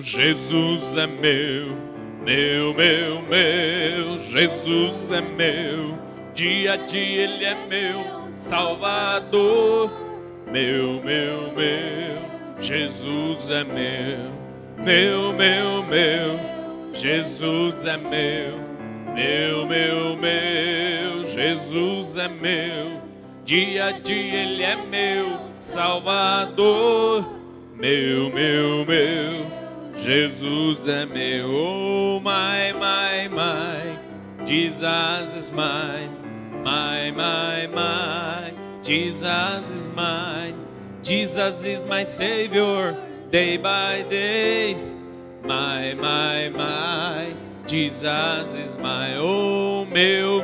Jesus é meu, Jesus é meu, dia a dia Ele é meu Salvador. Meu, Jesus é meu, Jesus é meu, Jesus é meu, dia a dia Ele é meu Salvador. Meu, Jesus é meu. Oh, my, Jesus is mine. My, Jesus is mine. Jesus is my Savior, day by day. My, Jesus is mine. Oh, meu,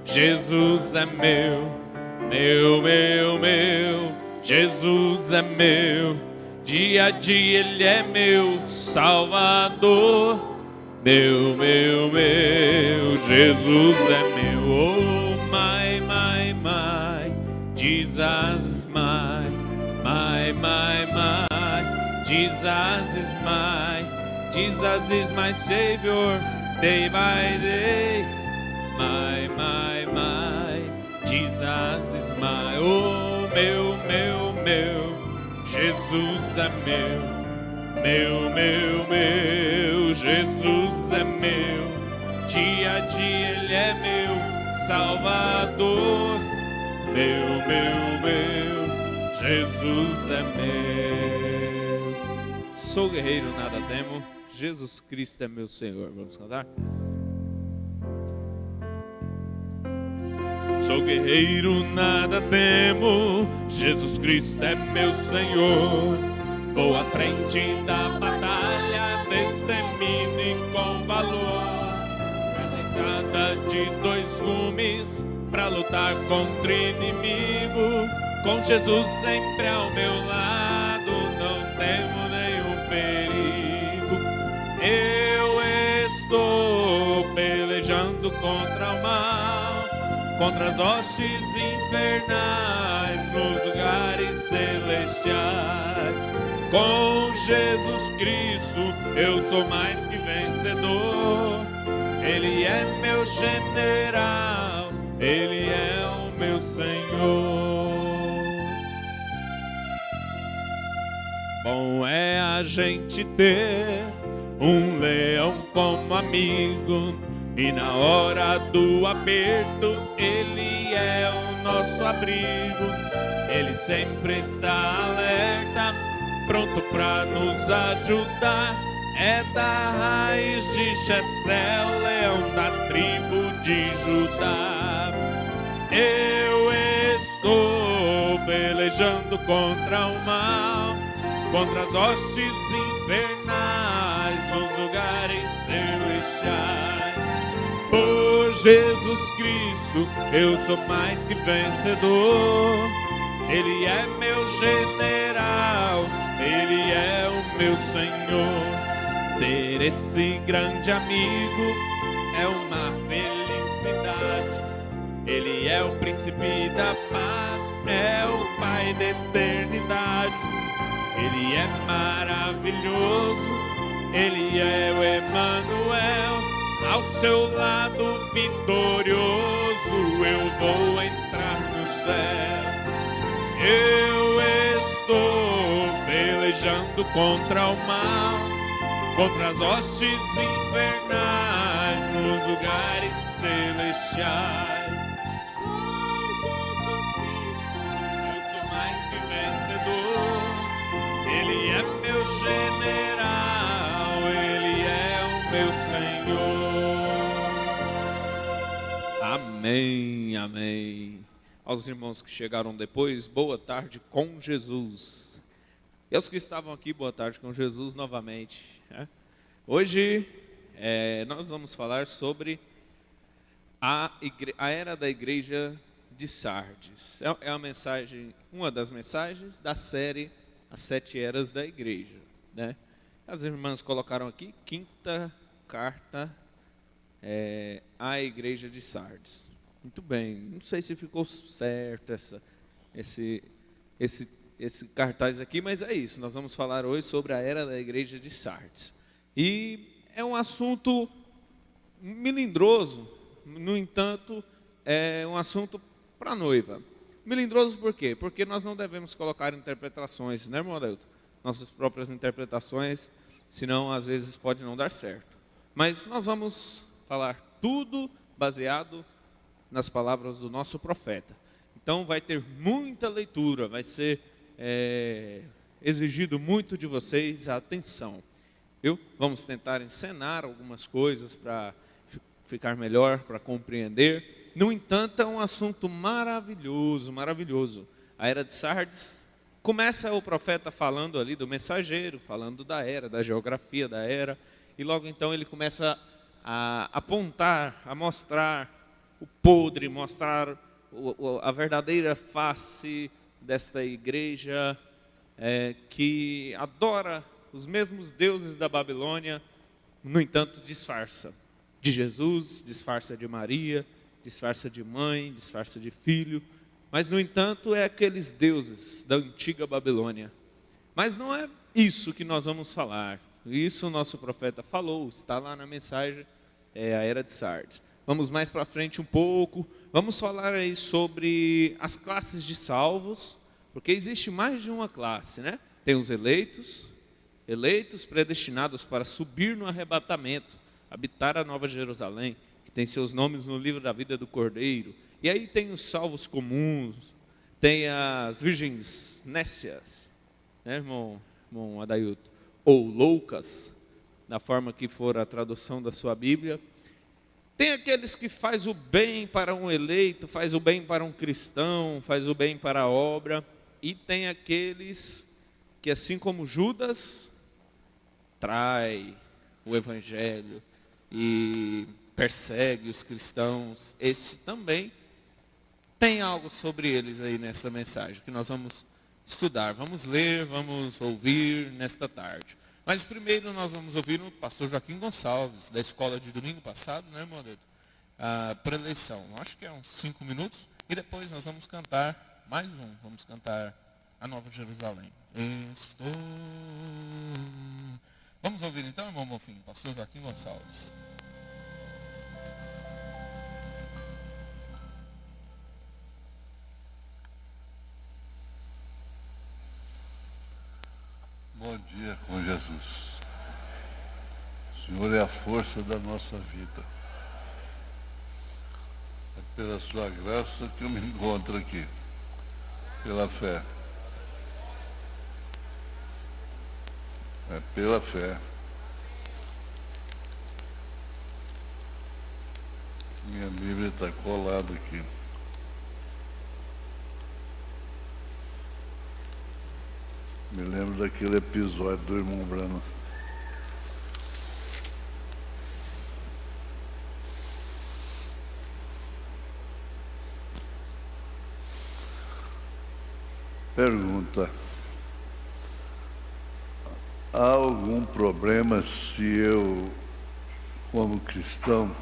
Jesus é meu. Meu, Jesus é meu. Dia a dia Ele é meu Salvador. Meu, Jesus é meu. Oh, my, Jesus is mine. My, Jesus is mine. Jesus is my Savior, day by day. My, Jesus is mine. Oh, meu, Jesus é meu. Meu, Jesus é meu. Dia a dia Ele é meu Salvador. Meu, Jesus é meu. Sou guerreiro, nada temo. Jesus Cristo é meu Senhor. Vamos cantar? Sou guerreiro, nada temo. Jesus Cristo é meu Senhor. Vou à frente da batalha, destemido e com valor. Espada de dois gumes pra lutar contra inimigo. Com Jesus sempre ao meu lado, não temo nenhum perigo. Eu estou pelejando contra o mal, contra as hostes infernais, nos lugares celestiais. Com Jesus Cristo eu sou mais que vencedor. Ele é meu general, Ele é o meu Senhor. Bom é a gente ter um leão como amigo, e na hora do aperto Ele é o nosso abrigo. Ele sempre está alerta, pronto pra nos ajudar. É da raiz de Jessé, o leão da tribo de Judá. Eu estou pelejando contra o mal, contra as hostes infernais, nos lugares celestiais. Por Jesus Cristo eu sou mais que vencedor. Ele é meu general, Ele é o meu Senhor. Ter esse grande amigo é uma felicidade. Ele é o príncipe da paz, é o Pai da eternidade. Ele é maravilhoso, Ele é o Emanuel. Ao seu lado vitorioso eu vou entrar no céu. Eu estou pelejando contra o mal, contra as hostes infernais, nos lugares celestiais. Eu sou mais que vencedor. Ele é meu general, Ele é o meu Senhor. Amém, amém. Aos irmãos que chegaram depois, boa tarde com Jesus. E aos que estavam aqui, boa tarde com Jesus novamente. Hoje nós vamos falar sobre a era da igreja de Sardes. É uma mensagem, uma das mensagens da série As 7 Eras da Igreja, né? As irmãs colocaram aqui, quinta carta à igreja de Sardes. Muito bem, não sei se ficou certo esse cartaz aqui, mas é isso. Nós vamos falar hoje sobre a era da igreja de Sardes. E é um assunto melindroso, no entanto, é um assunto para a noiva. Melindroso por quê? Porque nós não devemos colocar interpretações, né, irmão Adelto? Nossas próprias interpretações, senão às vezes pode não dar certo. Mas nós vamos falar tudo baseado nas palavras do nosso profeta. Então vai ter muita leitura, vai ser exigido muito de vocês a atenção. Viu? Vamos tentar encenar algumas coisas para ficar melhor, para compreender. No entanto, é um assunto maravilhoso, maravilhoso. A era de Sardes, começa o profeta falando ali do mensageiro, falando da era, da geografia da era, e logo então ele começa a apontar, a mostrar o podre, mostrar a verdadeira face desta igreja que adora os mesmos deuses da Babilônia, no entanto disfarça de Jesus, disfarça de Maria, disfarça de mãe, disfarça de filho, mas no entanto é aqueles deuses da antiga Babilônia. Mas não é isso que nós vamos falar. Isso o nosso profeta falou, está lá na mensagem, a era de Sardes. Vamos mais para frente um pouco, vamos falar aí sobre as classes de salvos, porque existe mais de uma classe, né? Tem os eleitos predestinados para subir no arrebatamento, habitar a Nova Jerusalém, que tem seus nomes no livro da vida do Cordeiro. E aí tem os salvos comuns, tem as virgens nécias, né, irmão Adailto? Ou loucas, da forma que for a tradução da sua Bíblia. Tem aqueles que faz o bem para um eleito, faz o bem para um cristão, faz o bem para a obra. E tem aqueles que, assim como Judas, trai o evangelho e persegue os cristãos. Este também tem algo sobre eles aí nessa mensagem que nós vamos estudar, vamos ler, vamos ouvir nesta tarde. Mas primeiro nós vamos ouvir o pastor Joaquim Gonçalves, da escola de domingo passado, né, irmão Adelto? A preleção, acho que é uns 5 minutos, e depois nós vamos cantar mais um, vamos cantar a Nova Jerusalém. Estou... Vamos ouvir então, irmão Bonfim, pastor Joaquim Gonçalves. Bom dia com Jesus. O Senhor é a força da nossa vida. É pela sua graça que eu me encontro aqui. Pela fé. É pela fé. Minha Bíblia está colada aqui. Me lembro daquele episódio do irmão Brano. Pergunta: há algum problema se eu, como cristão,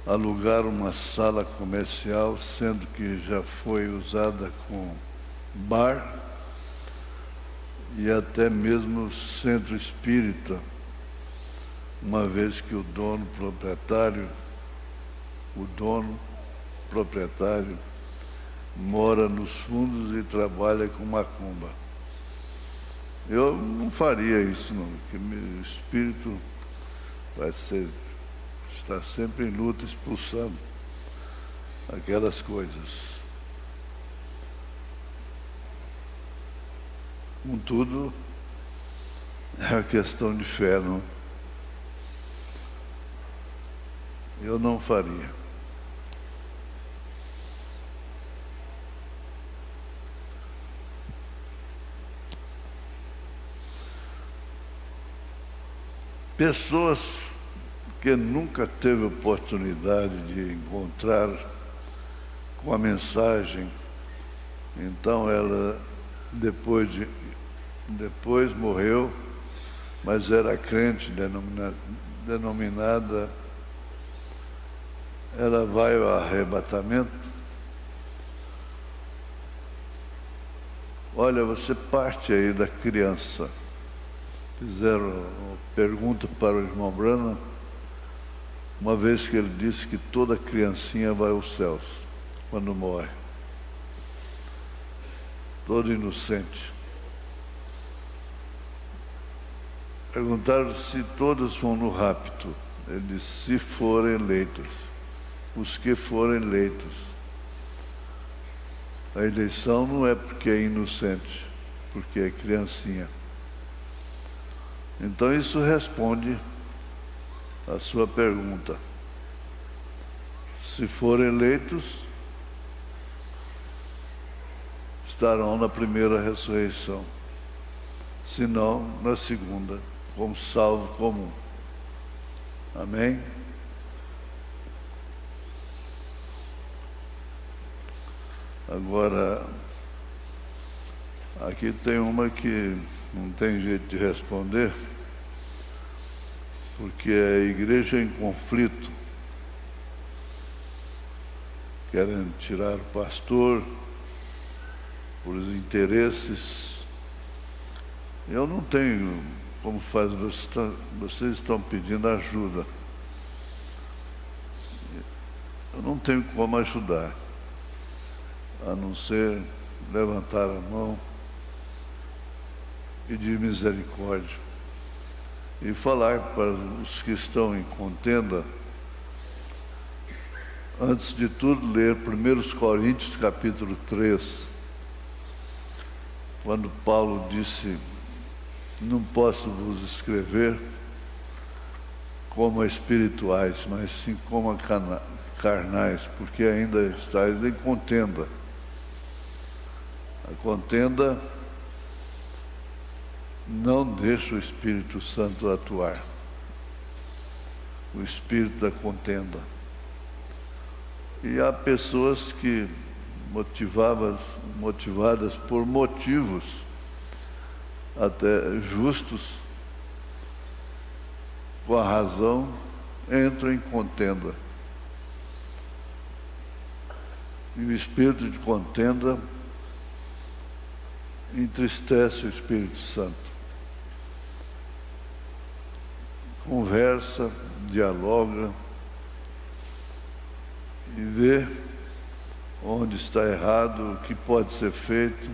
alugar uma sala comercial, sendo que já foi usada com bar e até mesmo centro espírita, uma vez que o dono proprietário, mora nos fundos e trabalha com macumba? Eu não faria isso, não, porque meu espírito está sempre em luta, expulsando aquelas coisas. Contudo, é a questão de fé, não? Eu não faria. Pessoas que nunca teve oportunidade de encontrar com a mensagem, então ela depois morreu, mas era crente, denominada, ela vai ao arrebatamento olha, você parte aí da criança. Fizeram uma pergunta para o irmão Branham, uma vez que ele disse que toda criancinha vai aos céus quando morre. Todo inocente. Perguntaram se todos vão no rapto. Ele disse, se forem eleitos. Os que forem eleitos. A eleição não é porque é inocente, porque é criancinha. Então isso responde a sua pergunta. Se forem eleitos, estarão na primeira ressurreição. Se não, na segunda, como salvo comum. Amém? Agora, aqui tem uma que não tem jeito de responder, porque a igreja é em conflito, querendo tirar o pastor por interesses. Eu não tenho como fazer, vocês estão pedindo ajuda. Eu não tenho como ajudar, a não ser levantar a mão, pedir misericórdia e falar para os que estão em contenda, antes de tudo, ler 1 Coríntios capítulo 3, quando Paulo disse, não posso vos escrever como espirituais, mas sim como carnais, porque ainda estáis em contenda. A contenda não deixa o Espírito Santo atuar. O espírito da contenda. E há pessoas que, motivadas por motivos até justos, com a razão, entram em contenda. E o espírito de contenda entristece o Espírito Santo. Conversa, dialoga e vê onde está errado, o que pode ser feito.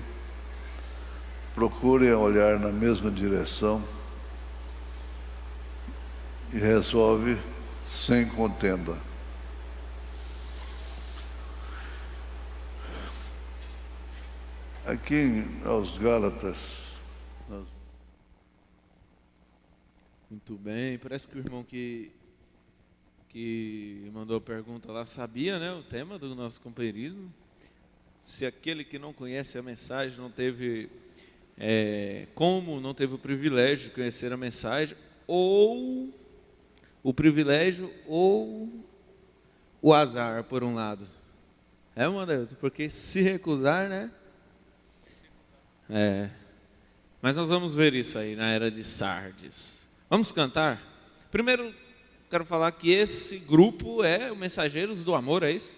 Procurem olhar na mesma direção e resolve sem contenda. Aqui aos Gálatas, muito bem, parece que o irmão que mandou a pergunta lá sabia, né, o tema do nosso companheirismo. Se aquele que não conhece a mensagem não teve não teve o privilégio de conhecer a mensagem, ou o privilégio ou o azar, por um lado. Adailton? Porque se recusar, né? Mas nós vamos ver isso aí na era de Sardes. Vamos cantar? Primeiro, quero falar que esse grupo é o Mensageiros do Amor, é isso?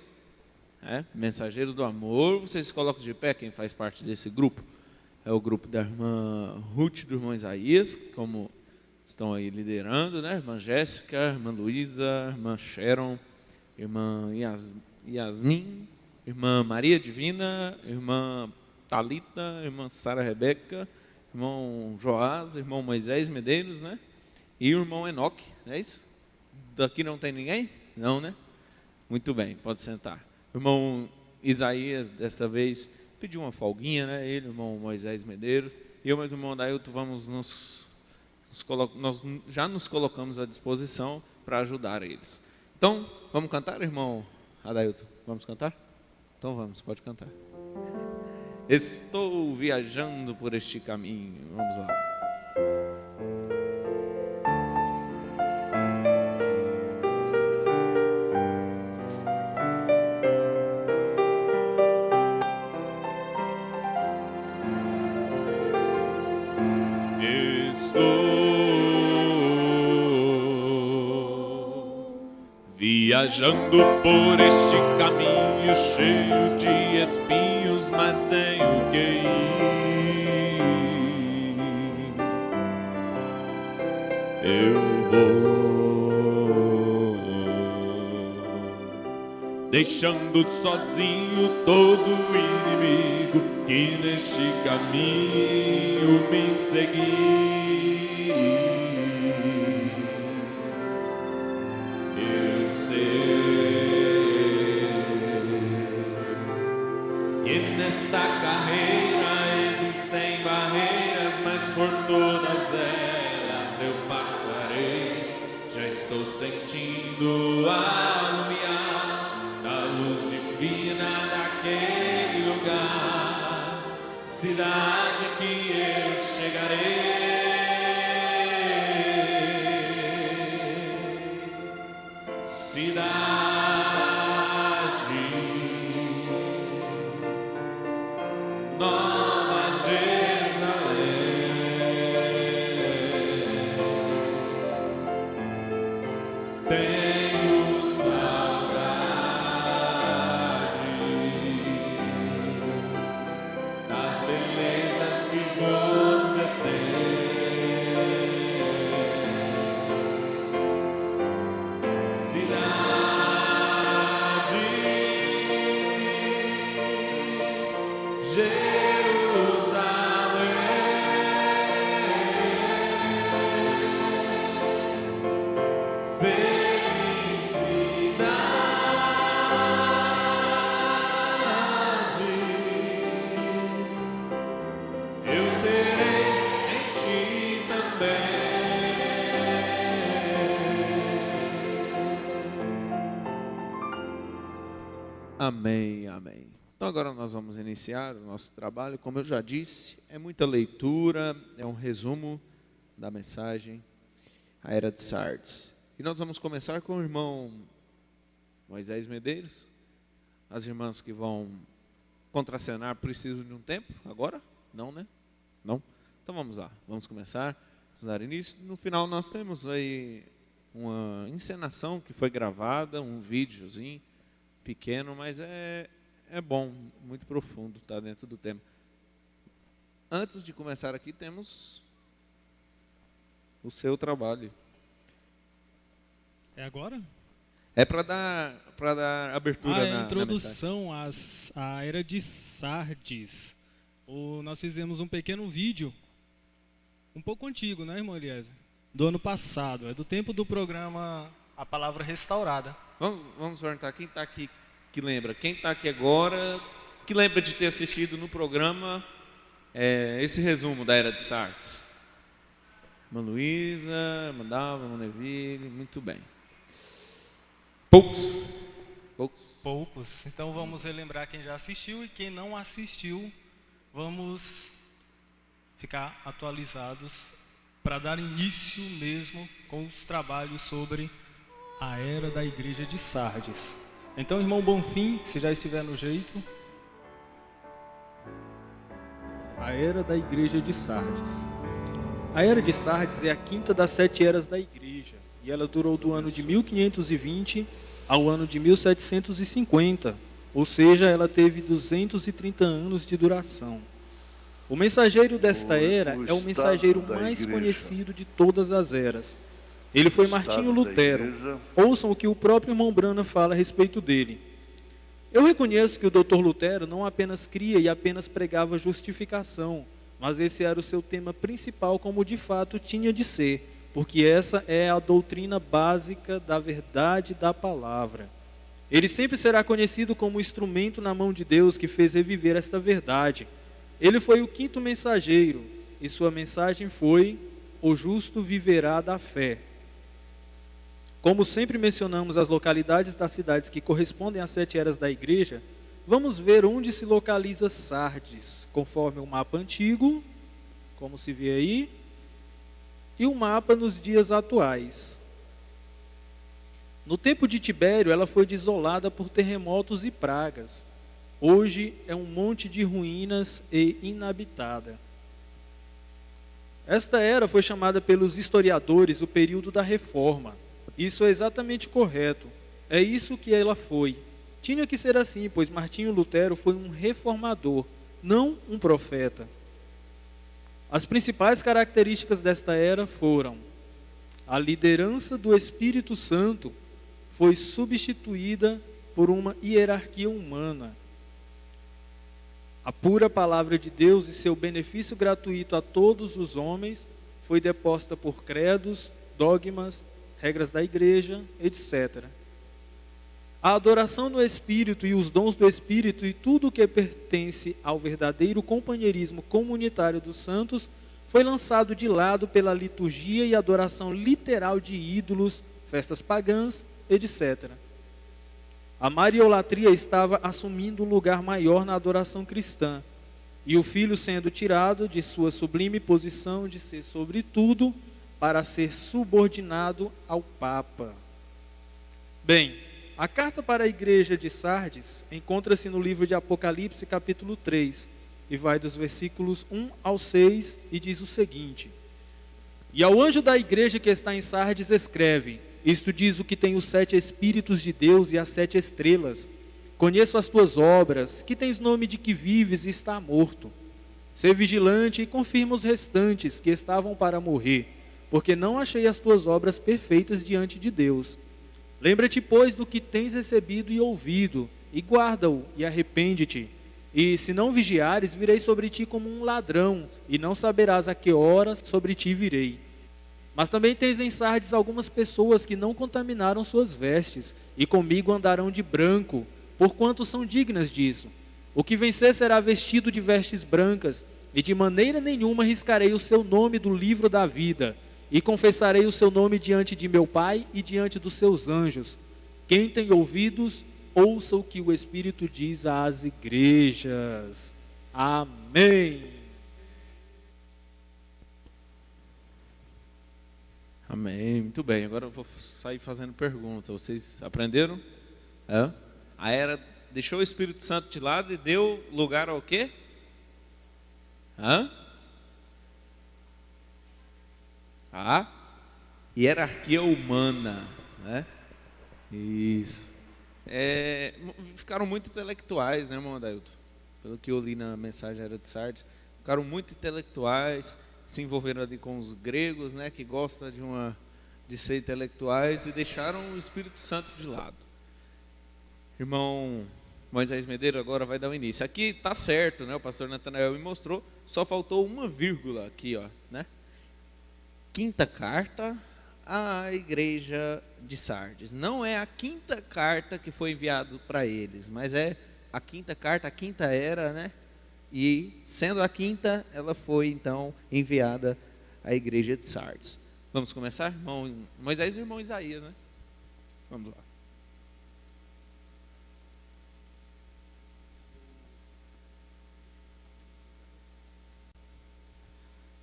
Mensageiros do Amor. Vocês colocam de pé quem faz parte desse grupo. É o grupo da irmã Ruth e do irmão Isaías, como estão aí liderando, né? Irmã Jéssica, irmã Luísa, irmã Sharon, irmã Yasmin, irmã Maria Divina, irmã Talita, irmã Sara Rebeca, irmão Joás, irmão Moisés Medeiros, né? E o irmão Enoque, é isso? Daqui não tem ninguém? Não, né? Muito bem, pode sentar. O irmão Isaías, desta vez, pediu uma folguinha, né? Ele, o irmão Moisés Medeiros, e eu mais o irmão Adailton, nós já nos colocamos à disposição para ajudar eles. Então, vamos cantar, irmão Adailton? Vamos cantar? Então vamos, pode cantar. Estou viajando por este caminho. Vamos lá. Viajando por este caminho cheio de espinhos, mas tenho que ir. eu vou, deixando sozinho todo o inimigo que neste caminho me seguir. Eu sei que nesta carreira existem barreiras, mas por todas elas eu passarei. Já estou sentindo alumiar da luz divina daquele lugar, cidade que eu chegarei. Cidade, Nova Jerusalém, tenho saudades das belezas que você tem. Cidade, Jerusalém, felicidade eu terei em ti também. Amém, amém. Então agora nós vamos iniciar o nosso trabalho. Como eu já disse, é muita leitura, é um resumo da mensagem, a Era de Sardes. E nós vamos começar com o irmão Moisés Medeiros. As irmãs que vão contracenar precisam de um tempo agora? Não, né? Não? Então vamos lá, vamos começar, vamos dar início. No final nós temos aí uma encenação que foi gravada, um videozinho pequeno, mas é bom, muito profundo, está dentro do tema. Antes de começar aqui, temos o seu trabalho. É agora? É para dar abertura na introdução à Era de Sardes. Nós fizemos um pequeno vídeo, um pouco antigo, né, irmão Eliezer? Do ano passado, é do tempo do programa A Palavra Restaurada. Vamos perguntar quem está aqui que lembra. Quem está aqui agora, que lembra de ter assistido no programa esse resumo da Era de Sardes? Irmã Luísa, irmã Dalva, irmã Neville, muito bem. Poucos. Então vamos relembrar quem já assistiu e quem não assistiu. Vamos ficar atualizados para dar início mesmo com os trabalhos sobre a Era da Igreja de Sardes. Então, irmão Bonfim, se já estiver no jeito. A Era da Igreja de Sardes. A Era de Sardes é a quinta das 7 eras da Igreja, e ela durou do ano de 1520 ao ano de 1750, ou seja, ela teve 230 anos de duração. O mensageiro desta era é o mensageiro mais conhecido de todas as eras. Ele foi Martinho Lutero. Ouçam o que o próprio irmão Branham fala a respeito dele. Eu reconheço que o Dr. Lutero não apenas cria e apenas pregava justificação, mas esse era o seu tema principal, como de fato tinha de ser, porque essa é a doutrina básica da verdade da palavra. Ele sempre será conhecido como o instrumento na mão de Deus que fez reviver esta verdade. Ele foi o quinto mensageiro, e sua mensagem foi: o justo viverá da fé. Como sempre mencionamos as localidades das cidades que correspondem às 7 eras da igreja, vamos ver onde se localiza Sardes, conforme o mapa antigo, como se vê aí, e o mapa nos dias atuais. No tempo de Tibério, ela foi desolada por terremotos e pragas. Hoje é um monte de ruínas e inabitada. Esta era foi chamada pelos historiadores o período da Reforma. Isso é exatamente correto. É isso que ela foi. Tinha que ser assim, pois Martinho Lutero foi um reformador, não um profeta. As principais características desta era foram A liderança do Espírito Santo foi substituída por uma hierarquia humana. A pura palavra de Deus e seu benefício gratuito a todos os homens foi deposta por credos, dogmas, regras da igreja, etc. A adoração no Espírito e os dons do Espírito e tudo o que pertence ao verdadeiro companheirismo comunitário dos santos foi lançado de lado pela liturgia e adoração literal de ídolos, festas pagãs, etc. A mariolatria estava assumindo um lugar maior na adoração cristã, e o Filho sendo tirado de sua sublime posição de ser sobre tudo, para ser subordinado ao Papa. Bem, a carta para a igreja de Sardes encontra-se no livro de Apocalipse, capítulo 3, e vai dos versículos 1 ao 6, e diz o seguinte: E ao anjo da igreja que está em Sardes escreve: Isto diz o que tem os 7 Espíritos de Deus e as 7 estrelas. Conheço as tuas obras, que tens nome de que vives e está morto. Sê vigilante e confirma os restantes que estavam para morrer, porque não achei as tuas obras perfeitas diante de Deus. Lembra-te, pois, do que tens recebido e ouvido, e guarda-o, e arrepende-te. E se não vigiares, virei sobre ti como um ladrão, e não saberás a que horas sobre ti virei. Mas também tens em Sardes algumas pessoas que não contaminaram suas vestes, e comigo andarão de branco, porquanto são dignas disso. O que vencer será vestido de vestes brancas, e de maneira nenhuma riscarei o seu nome do livro da vida, e confessarei o seu nome diante de meu Pai e diante dos seus anjos. Quem tem ouvidos, ouça o que o Espírito diz às igrejas. Amém. Amém, muito bem. Agora eu vou sair fazendo pergunta. Vocês aprenderam? É? A era deixou o Espírito Santo de lado e deu lugar ao quê? A hierarquia humana, né? Isso. Ficaram muito intelectuais, né, irmão Adailton? Pelo que eu li na mensagem era de Sardes, ficaram muito intelectuais, se envolveram ali com os gregos, né, que gostam de ser intelectuais, e deixaram o Espírito Santo de lado. Irmão Moisés Medeiro agora vai dar o início. Aqui está certo, né? O pastor Natanael me mostrou, só faltou uma vírgula aqui, ó, né? Quinta carta à igreja de Sardes. Não é a quinta carta que foi enviado para eles, mas é a quinta carta, a quinta era, né? E sendo a quinta, ela foi então enviada à igreja de Sardes. Vamos começar, irmão Moisés e irmão Isaías, né? Vamos lá.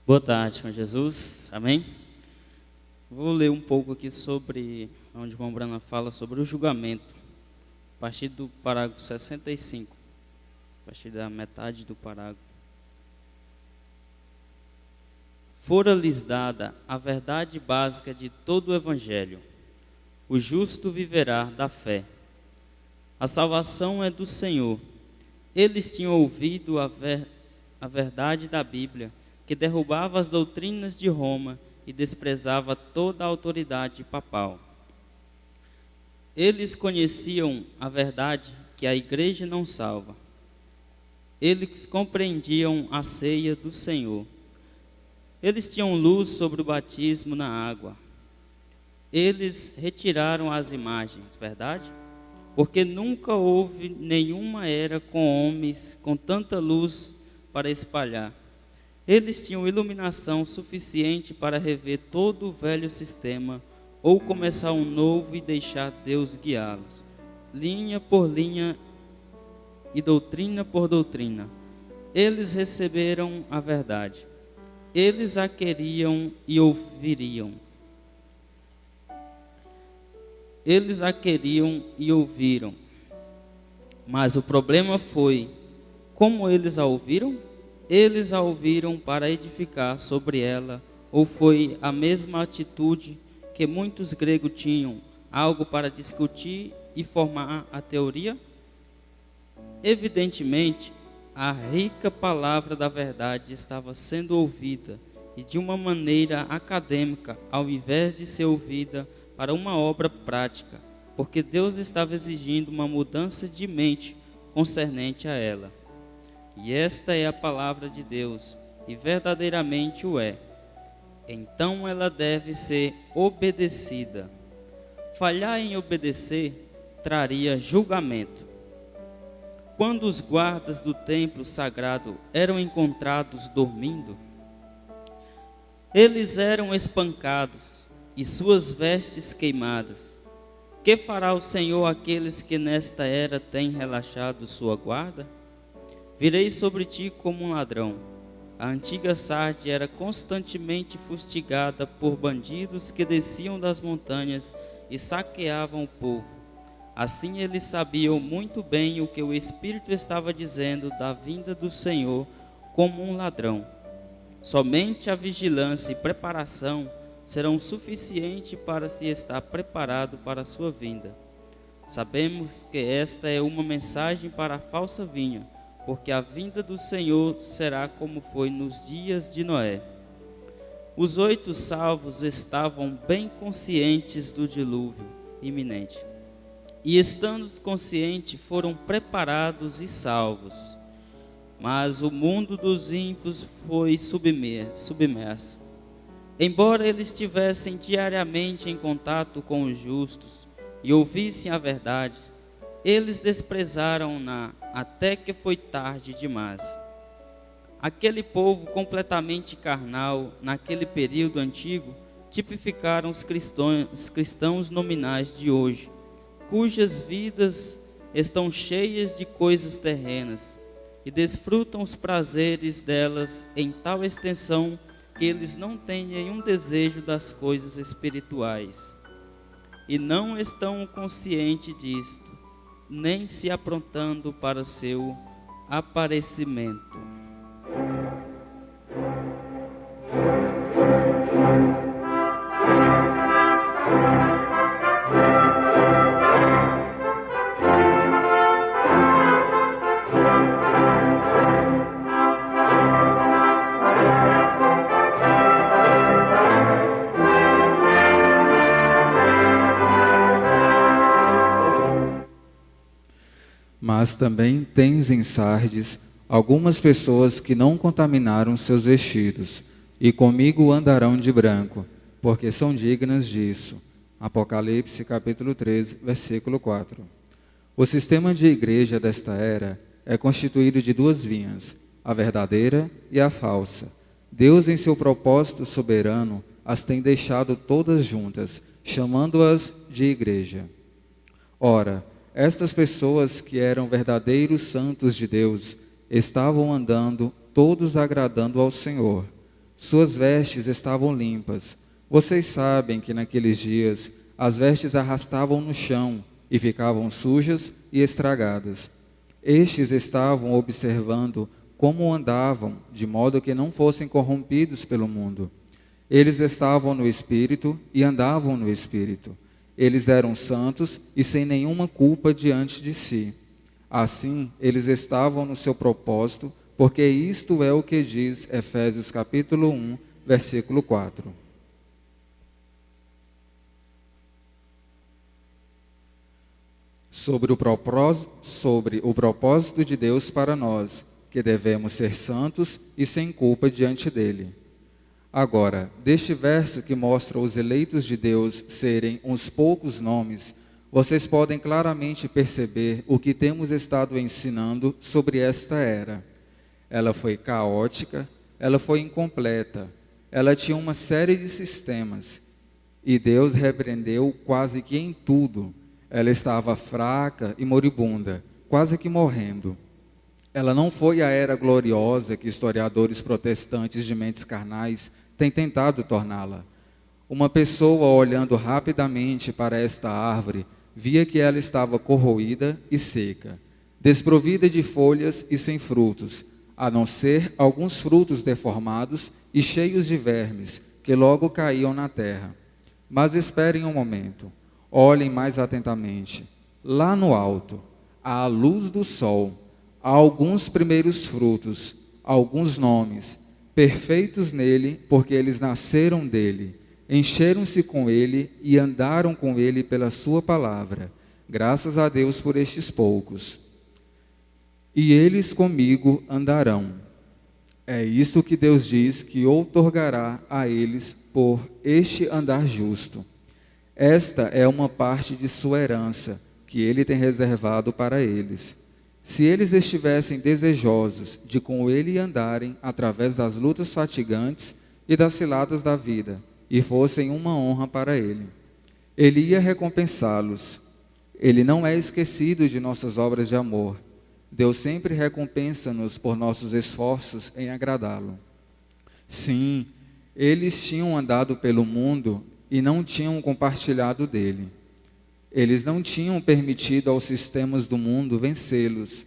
Boa tarde, Senhor Jesus. Amém? Vou ler um pouco aqui sobre onde o irmão Brana fala sobre o julgamento, a partir do parágrafo 65, a partir da metade do parágrafo. Fora-lhes dada a verdade básica de todo o Evangelho. O justo viverá da fé. A salvação é do Senhor. Eles tinham ouvido a verdade da Bíblia, que derrubava as doutrinas de Roma e desprezava toda a autoridade papal. Eles conheciam a verdade que a igreja não salva. Eles compreendiam a ceia do Senhor. Eles tinham luz sobre o batismo na água. Eles retiraram as imagens, verdade? Porque nunca houve nenhuma era com homens com tanta luz para espalhar. Eles tinham iluminação suficiente para rever todo o velho sistema ou começar um novo e deixar Deus guiá-los, linha por linha e doutrina por doutrina. Eles receberam a verdade. Eles a queriam e ouviriam. Eles a queriam e ouviram. Mas o problema foi, como eles a ouviram? Eles a ouviram para edificar sobre ela, ou foi a mesma atitude que muitos gregos tinham, algo para discutir e formar a teoria? Evidentemente, a rica palavra da verdade estava sendo ouvida e de uma maneira acadêmica, ao invés de ser ouvida para uma obra prática, porque Deus estava exigindo uma mudança de mente concernente a ela. E esta é a palavra de Deus, e verdadeiramente o é. Então ela deve ser obedecida. Falhar em obedecer traria julgamento. Quando os guardas do templo sagrado eram encontrados dormindo, eles eram espancados e suas vestes queimadas. Que fará o Senhor àqueles que nesta era têm relaxado sua guarda? Virei sobre ti como um ladrão. A antiga Sarde era constantemente fustigada por bandidos que desciam das montanhas e saqueavam o povo. Assim eles sabiam muito bem o que o Espírito estava dizendo da vinda do Senhor como um ladrão. Somente a vigilância e preparação serão suficientes para se estar preparado para a sua vinda. Sabemos que esta é uma mensagem para a falsa vinha, porque a vinda do Senhor será como foi nos dias de Noé. Os 8 salvos estavam bem conscientes do dilúvio iminente, e estando conscientes foram preparados e salvos. Mas o mundo dos ímpios foi submerso. Embora eles estivessem diariamente em contato com os justos e ouvissem a verdade, eles desprezaram-na até que foi tarde demais. Aquele povo completamente carnal, naquele período antigo, tipificaram os cristãos nominais de hoje, cujas vidas estão cheias de coisas terrenas e desfrutam os prazeres delas em tal extensão que eles não têm nenhum desejo das coisas espirituais. E não estão conscientes disto, nem se aprontando para o seu aparecimento. Mas também tens em Sardes algumas pessoas que não contaminaram seus vestidos, e comigo andarão de branco, porque são dignas disso. Apocalipse capítulo 13, versículo 4. O sistema de igreja desta era é constituído de 2 vinhas, a verdadeira e a falsa. Deus, em seu propósito soberano, as tem deixado todas juntas, chamando-as de igreja. Ora, estas pessoas que eram verdadeiros santos de Deus estavam andando, todos agradando ao Senhor. Suas vestes estavam limpas. Vocês sabem que naqueles dias as vestes arrastavam no chão e ficavam sujas e estragadas. Estes estavam observando como andavam, de modo que não fossem corrompidos pelo mundo. Eles estavam no Espírito e andavam no Espírito. Eles eram santos e sem nenhuma culpa diante de si. Assim, eles estavam no seu propósito, porque isto é o que diz Efésios capítulo 1, versículo 4. Sobre o propósito de Deus para nós, que devemos ser santos e sem culpa diante dele. Agora, deste verso que mostra os eleitos de Deus serem uns poucos nomes, vocês podem claramente perceber o que temos estado ensinando sobre esta era. Ela foi caótica, ela foi incompleta, ela tinha uma série de sistemas, e Deus repreendeu quase que em tudo. Ela estava fraca e moribunda, quase que morrendo. Ela não foi a era gloriosa que historiadores protestantes de mentes carnais têm tentado torná-la. Uma pessoa, olhando rapidamente para esta árvore, via que ela estava corroída e seca, desprovida de folhas e sem frutos, a não ser alguns frutos deformados e cheios de vermes, que logo caíam na terra. Mas esperem um momento, olhem mais atentamente. Lá no alto, à luz do sol, há alguns primeiros frutos, alguns nomes, perfeitos nele, porque eles nasceram dele, encheram-se com ele e andaram com ele pela sua palavra. Graças a Deus por estes poucos. E eles comigo andarão. É isso que Deus diz que outorgará a eles por este andar justo. Esta é uma parte de sua herança, que ele tem reservado para eles. Se eles estivessem desejosos de com ele andarem através das lutas fatigantes e das ciladas da vida, e fossem uma honra para ele ia recompensá-los. Ele não é esquecido de nossas obras de amor. Deus sempre recompensa-nos por nossos esforços em agradá-lo. Sim, eles tinham andado pelo mundo e não tinham compartilhado dele. Eles não tinham permitido aos sistemas do mundo vencê-los.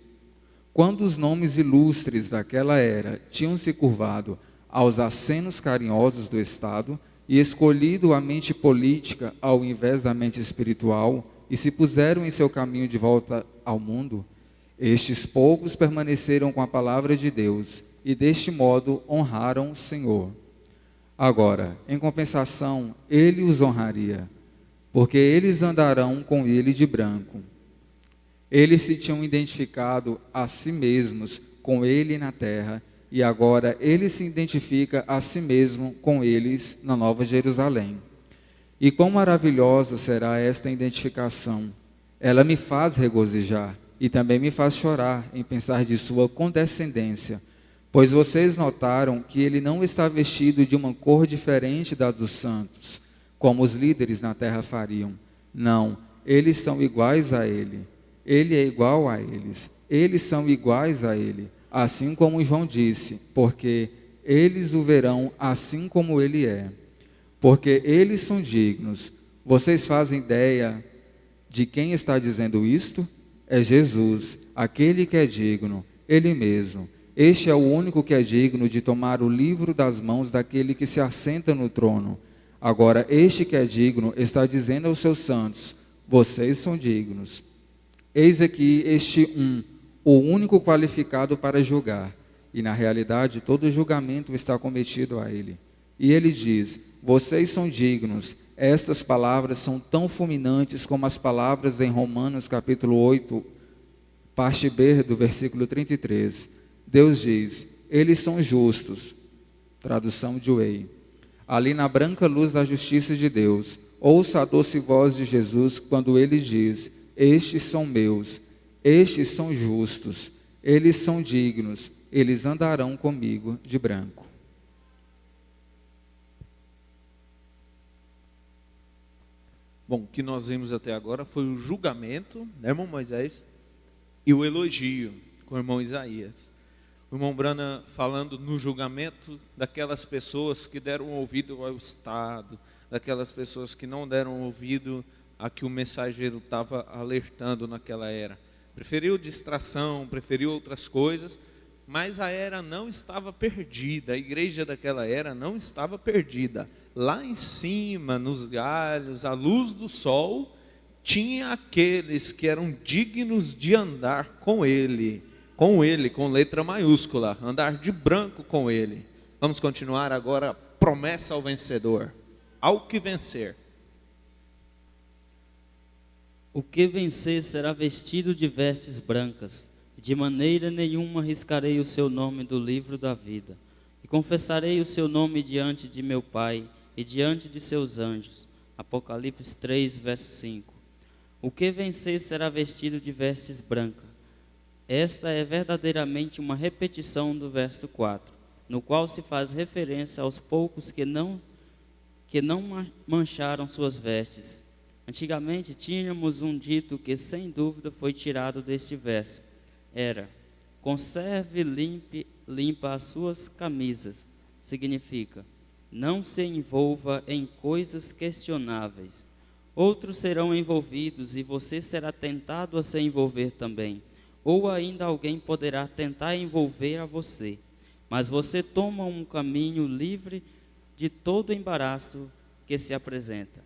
Quando os nomes ilustres daquela era tinham se curvado aos acenos carinhosos do Estado e escolhido a mente política ao invés da mente espiritual, e se puseram em seu caminho de volta ao mundo, estes poucos permaneceram com a palavra de Deus e deste modo honraram o Senhor. Agora, em compensação, ele os honraria, porque eles andarão com ele de branco. Eles se tinham identificado a si mesmos com ele na terra, e agora ele se identifica a si mesmo com eles na Nova Jerusalém. E quão maravilhosa será esta identificação! Ela me faz regozijar e também me faz chorar em pensar de sua condescendência, pois vocês notaram que ele não está vestido de uma cor diferente da dos santos, como os líderes na terra fariam. Não, eles são iguais a ele. Ele é igual a eles. Eles são iguais a ele, assim como João disse, porque eles o verão assim como ele é. Porque eles são dignos. Vocês fazem ideia de quem está dizendo isto? É Jesus, aquele que é digno, ele mesmo. Este é o único que é digno de tomar o livro das mãos daquele que se assenta no trono. Agora, este que é digno está dizendo aos seus santos: vocês são dignos. Eis aqui o único qualificado para julgar. E na realidade, todo julgamento está cometido a ele. E ele diz: vocês são dignos. Estas palavras são tão fulminantes como as palavras em Romanos capítulo 8, parte B do versículo 33. Deus diz: eles são justos. Tradução de Way. Ali na branca luz da justiça de Deus, ouça a doce voz de Jesus quando ele diz: estes são meus, estes são justos, eles são dignos, eles andarão comigo de branco. Bom, o que nós vimos até agora foi o julgamento, né, irmão Moisés? E o elogio com o irmão Isaías. O irmão Brana falando no julgamento daquelas pessoas que deram ouvido ao Estado, daquelas pessoas que não deram ouvido a que o mensageiro estava alertando naquela era. Preferiu distração, preferiu outras coisas, mas a era não estava perdida, a igreja daquela era não estava perdida. Lá em cima, nos galhos, à luz do sol, tinha aqueles que eram dignos de andar com ele, com letra maiúscula, andar de branco com ele. Vamos continuar agora, promessa ao vencedor, ao que vencer. O que vencer será vestido de vestes brancas, de maneira nenhuma riscarei o seu nome do livro da vida, e confessarei o seu nome diante de meu Pai e diante de seus anjos. Apocalipse 3, verso 5. O que vencer será vestido de vestes brancas. Esta é verdadeiramente uma repetição do verso 4, no qual se faz referência aos poucos que não mancharam suas vestes. Antigamente tínhamos um dito que sem dúvida foi tirado deste verso. Era: conserve limpa as suas camisas. Significa: não se envolva em coisas questionáveis. Outros serão envolvidos e você será tentado a se envolver também. Ou ainda alguém poderá tentar envolver a você. Mas você toma um caminho livre de todo embaraço que se apresenta.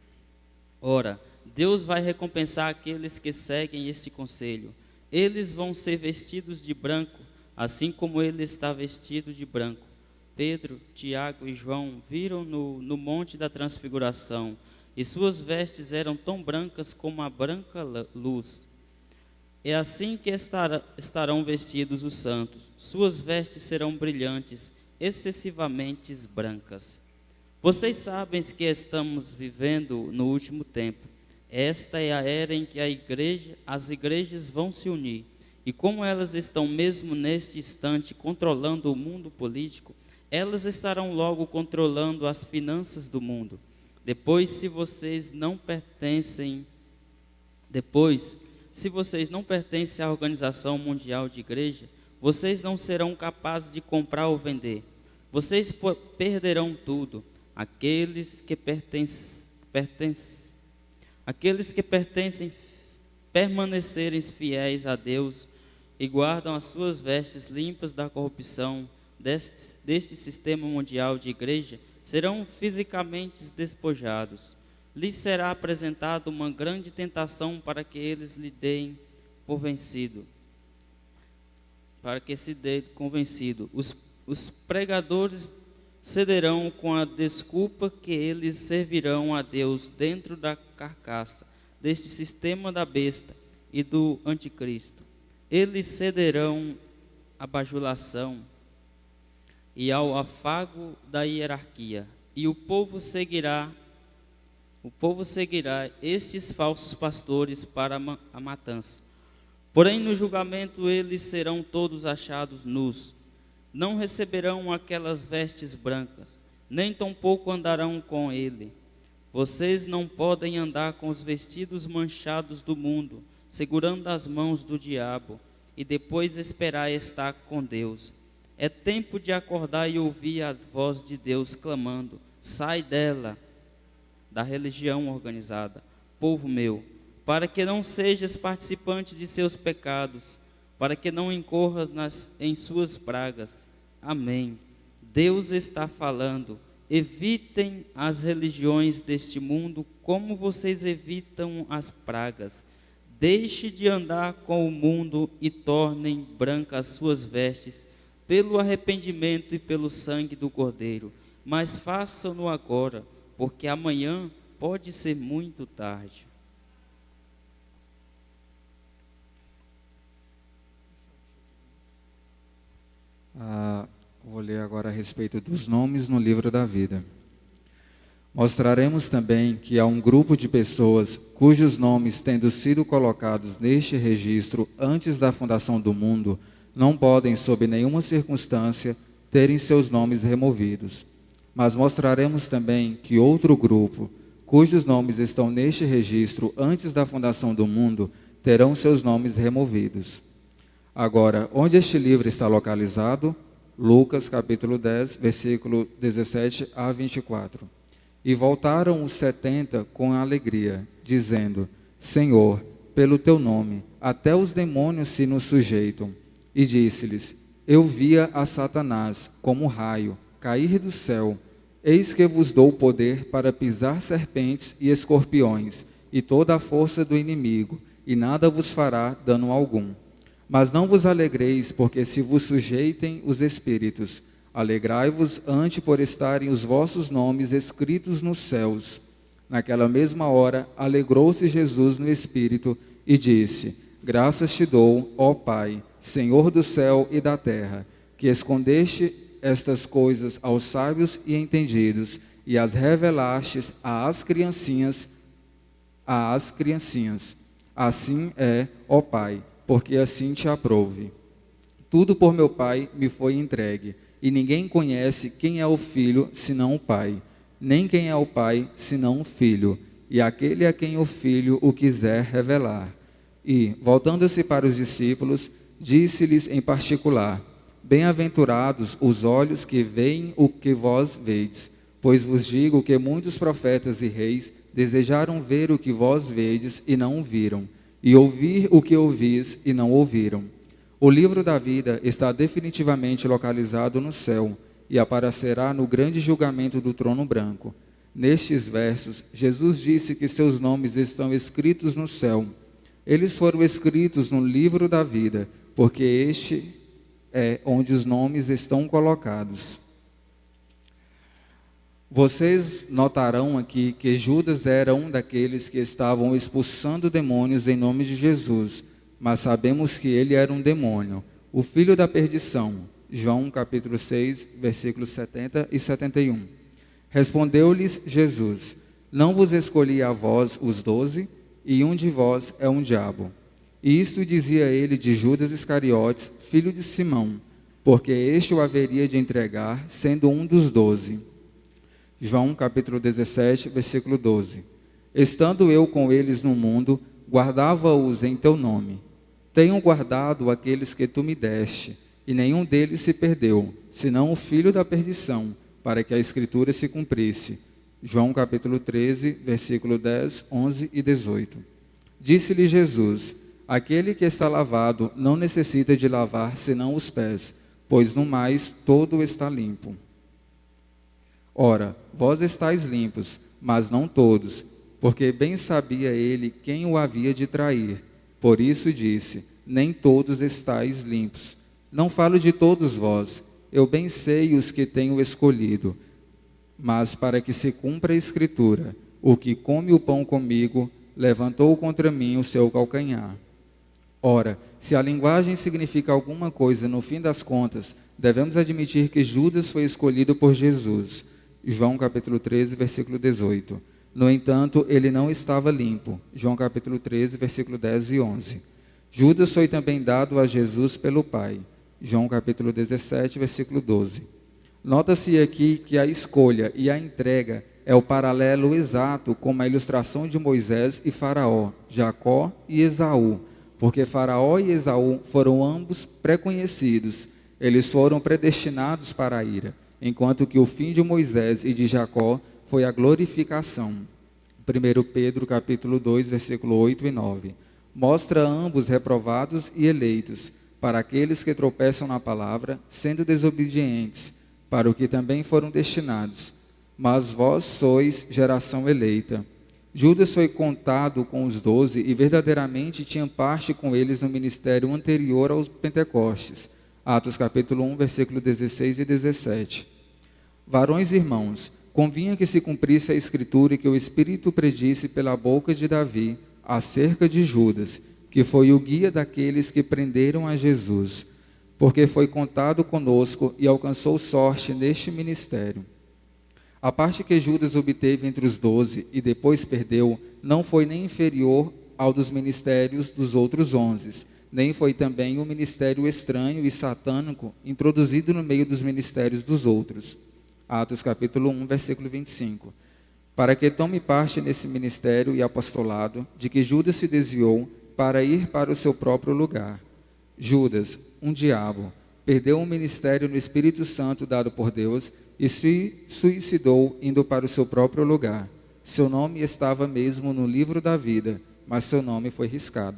Ora, Deus vai recompensar aqueles que seguem este conselho. Eles vão ser vestidos de branco, assim como ele está vestido de branco. Pedro, Tiago e João viram no monte da transfiguração, e suas vestes eram tão brancas como a branca luz. É assim que estarão vestidos os santos. Suas vestes serão brilhantes, excessivamente brancas. Vocês sabem que estamos vivendo no último tempo. Esta é a era em que as igrejas vão se unir. E como elas estão mesmo neste instante controlando o mundo político, elas estarão logo controlando as finanças do mundo. Depois, se vocês não pertencem à Organização Mundial de Igreja, vocês não serão capazes de comprar ou vender. Vocês perderão tudo. Aqueles que permanecerem fiéis a Deus e guardam as suas vestes limpas da corrupção deste sistema mundial de igreja, serão fisicamente despojados. Lhes será apresentada uma grande tentação para que eles lhe deem por vencido. Para que se dê convencido. Os pregadores cederão com a desculpa que eles servirão a Deus dentro da carcaça deste sistema da besta e do anticristo. Eles cederão à bajulação e ao afago da hierarquia, e o povo seguirá estes falsos pastores para a matança. Porém, no julgamento eles serão todos achados nus. Não receberão aquelas vestes brancas, nem tampouco andarão com ele. Vocês não podem andar com os vestidos manchados do mundo, segurando as mãos do diabo, e depois esperar estar com Deus. É tempo de acordar e ouvir a voz de Deus clamando: sai dela, da religião organizada, povo meu, para que não sejas participante de seus pecados, para que não incorras em suas pragas. Amém. Deus está falando. Evitem as religiões deste mundo como vocês evitam as pragas. Deixe de andar com o mundo e tornem brancas suas vestes pelo arrependimento e pelo sangue do Cordeiro. Mas façam-no agora, porque amanhã pode ser muito tarde. Vou ler agora a respeito dos nomes no livro da vida. Mostraremos também que há um grupo de pessoas cujos nomes, tendo sido colocados neste registro antes da fundação do mundo, não podem, sob nenhuma circunstância, terem seus nomes removidos. Mas mostraremos também que outro grupo, cujos nomes estão neste registro antes da fundação do mundo, terão seus nomes removidos. Agora, onde este livro está localizado? Lucas, capítulo 10, versículo 17 a 24. E voltaram os 70 com alegria, dizendo: Senhor, pelo teu nome, até os demônios se nos sujeitam. E disse-lhes: Eu via a Satanás, como raio, cair do céu. Eis que vos dou poder para pisar serpentes e escorpiões, e toda a força do inimigo, e nada vos fará dano algum. Mas não vos alegreis, porque se vos sujeitem os espíritos. Alegrai-vos ante por estarem os vossos nomes escritos nos céus. Naquela mesma hora, alegrou-se Jesus no espírito e disse: Graças te dou, ó Pai, Senhor do céu e da terra, que escondeste estas coisas aos sábios e entendidos, e as revelastes às criancinhas. Assim é, ó Pai, porque assim te aprouve. Tudo por meu Pai me foi entregue, e ninguém conhece quem é o Filho, senão o Pai, nem quem é o Pai, senão o Filho, e aquele a quem o Filho o quiser revelar. E, voltando-se para os discípulos, disse-lhes em particular: Bem-aventurados os olhos que veem o que vós vedes, pois vos digo que muitos profetas e reis desejaram ver o que vós vedes e não o viram, e ouvir o que ouvis e não ouviram. O livro da vida está definitivamente localizado no céu e aparecerá no grande julgamento do trono branco. Nestes versos, Jesus disse que seus nomes estão escritos no céu. Eles foram escritos no livro da vida, porque este é onde os nomes estão colocados. Vocês notarão aqui que Judas era um daqueles que estavam expulsando demônios em nome de Jesus, mas sabemos que ele era um demônio, o filho da perdição. João capítulo 6, versículos 70 e 71. Respondeu-lhes Jesus: Não vos escolhi a vós os 12, e um de vós é um diabo. E isto dizia ele de Judas Iscariotes, filho de Simão, porque este o haveria de entregar, sendo um dos 12. João capítulo 17, versículo 12. Estando eu com eles no mundo, guardava-os em teu nome. Tenho guardado aqueles que tu me deste, e nenhum deles se perdeu, senão o filho da perdição, para que a Escritura se cumprisse. João capítulo 13, versículo 10, 11 e 18. Disse-lhe Jesus: Aquele que está lavado não necessita de lavar senão os pés, pois no mais todo está limpo. Ora, vós estáis limpos, mas não todos, porque bem sabia ele quem o havia de trair. Por isso disse: Nem todos estáis limpos. Não falo de todos vós, eu bem sei os que tenho escolhido. Mas para que se cumpra a Escritura, o que come o pão comigo, levantou contra mim o seu calcanhar. Ora, se a linguagem significa alguma coisa no fim das contas, devemos admitir que Judas foi escolhido por Jesus. João capítulo 13, versículo 18. No entanto, ele não estava limpo. João capítulo 13, versículo 10 e 11. Judas foi também dado a Jesus pelo Pai. João capítulo 17, versículo 12. Nota-se aqui que a escolha e a entrega é o paralelo exato com a ilustração de Moisés e Faraó, Jacó e Esaú, porque Faraó e Esaú foram ambos pré-conhecidos, eles foram predestinados para a ira, enquanto que o fim de Moisés e de Jacó foi a glorificação. 1 Pedro capítulo 2, versículo 8 e 9. Mostra ambos reprovados e eleitos, para aqueles que tropeçam na palavra, sendo desobedientes, para o que também foram destinados. Mas vós sois geração eleita. Judas foi contado com os 12 e verdadeiramente tinha parte com eles no ministério anterior aos Pentecostes. Atos capítulo 1, versículo 16 e 17. Varões e irmãos, convinha que se cumprisse a Escritura e que o Espírito predisse pela boca de Davi acerca de Judas, que foi o guia daqueles que prenderam a Jesus, porque foi contado conosco e alcançou sorte neste ministério. A parte que Judas obteve entre os 12 e depois perdeu, não foi nem inferior ao dos ministérios dos outros 11, nem foi também um ministério estranho e satânico introduzido no meio dos ministérios dos outros. Atos capítulo 1, versículo 25. Para que tome parte nesse ministério e apostolado, de que Judas se desviou para ir para o seu próprio lugar. Judas, um diabo, perdeu um ministério no Espírito Santo dado por Deus e se suicidou indo para o seu próprio lugar. Seu nome estava mesmo no livro da vida, mas seu nome foi riscado.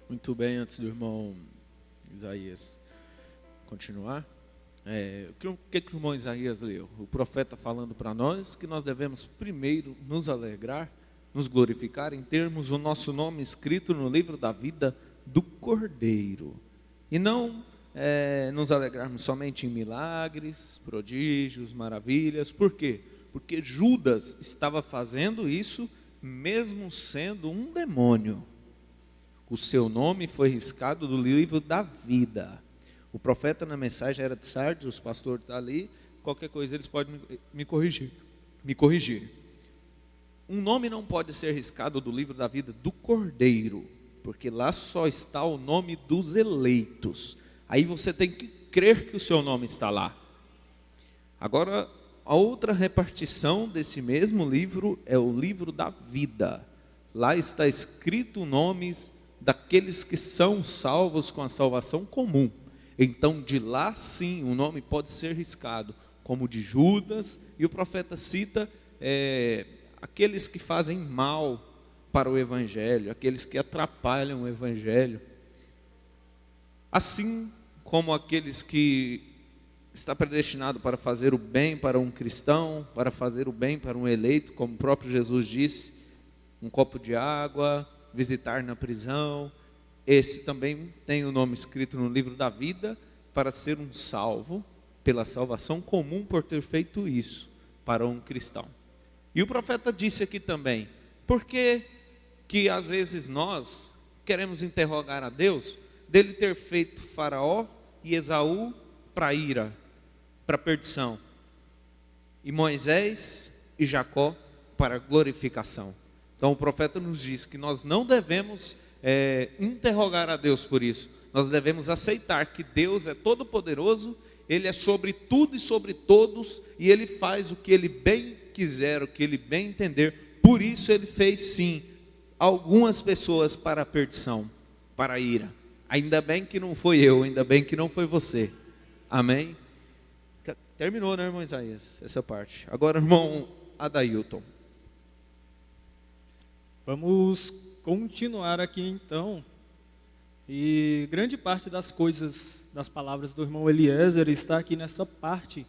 Muito bem, antes do irmão Isaías continuar, o que o irmão Isaías leu? O profeta falando para nós que nós devemos primeiro nos alegrar, nos glorificar em termos o nosso nome escrito no livro da vida do Cordeiro. E não nos alegrarmos somente em milagres, prodígios, maravilhas. Por quê? Porque Judas estava fazendo isso mesmo sendo um demônio. O seu nome foi riscado do livro da vida. O profeta na mensagem era de Sardes, os pastores ali, qualquer coisa eles podem me corrigir. Um nome não pode ser riscado do livro da vida do Cordeiro, porque lá só está o nome dos eleitos. Aí você tem que crer que o seu nome está lá. Agora, a outra repartição desse mesmo livro é o livro da vida. Lá está escrito nomes daqueles que são salvos com a salvação comum. Então, de lá sim, o nome pode ser riscado, como de Judas, e o profeta cita aqueles que fazem mal para o Evangelho, aqueles que atrapalham o Evangelho, assim como aqueles que está predestinado para fazer o bem para um cristão, para fazer o bem para um eleito, como o próprio Jesus disse, um copo de água, visitar na prisão. Esse também tem o nome escrito no livro da vida, para ser um salvo, pela salvação comum por ter feito isso para um cristão. E o profeta disse aqui também, por que às vezes nós queremos interrogar a Deus dele ter feito Faraó e Esaú para ira, para perdição, e Moisés e Jacó para glorificação. Então o profeta nos diz que nós não devemos interrogar a Deus por isso. Nós devemos aceitar que Deus é todo poderoso, Ele é sobre tudo e sobre todos, e Ele faz o que Ele bem quiser, o que Ele bem entender. Por isso Ele fez sim algumas pessoas para a perdição, para a ira. Ainda bem que não foi eu, ainda bem que não foi você. Amém? Terminou, né, irmão Isaías, essa parte. Agora, irmão Adailton. Vamos continuar aqui então. E grande parte das coisas, das palavras do irmão Eliezer está aqui nessa parte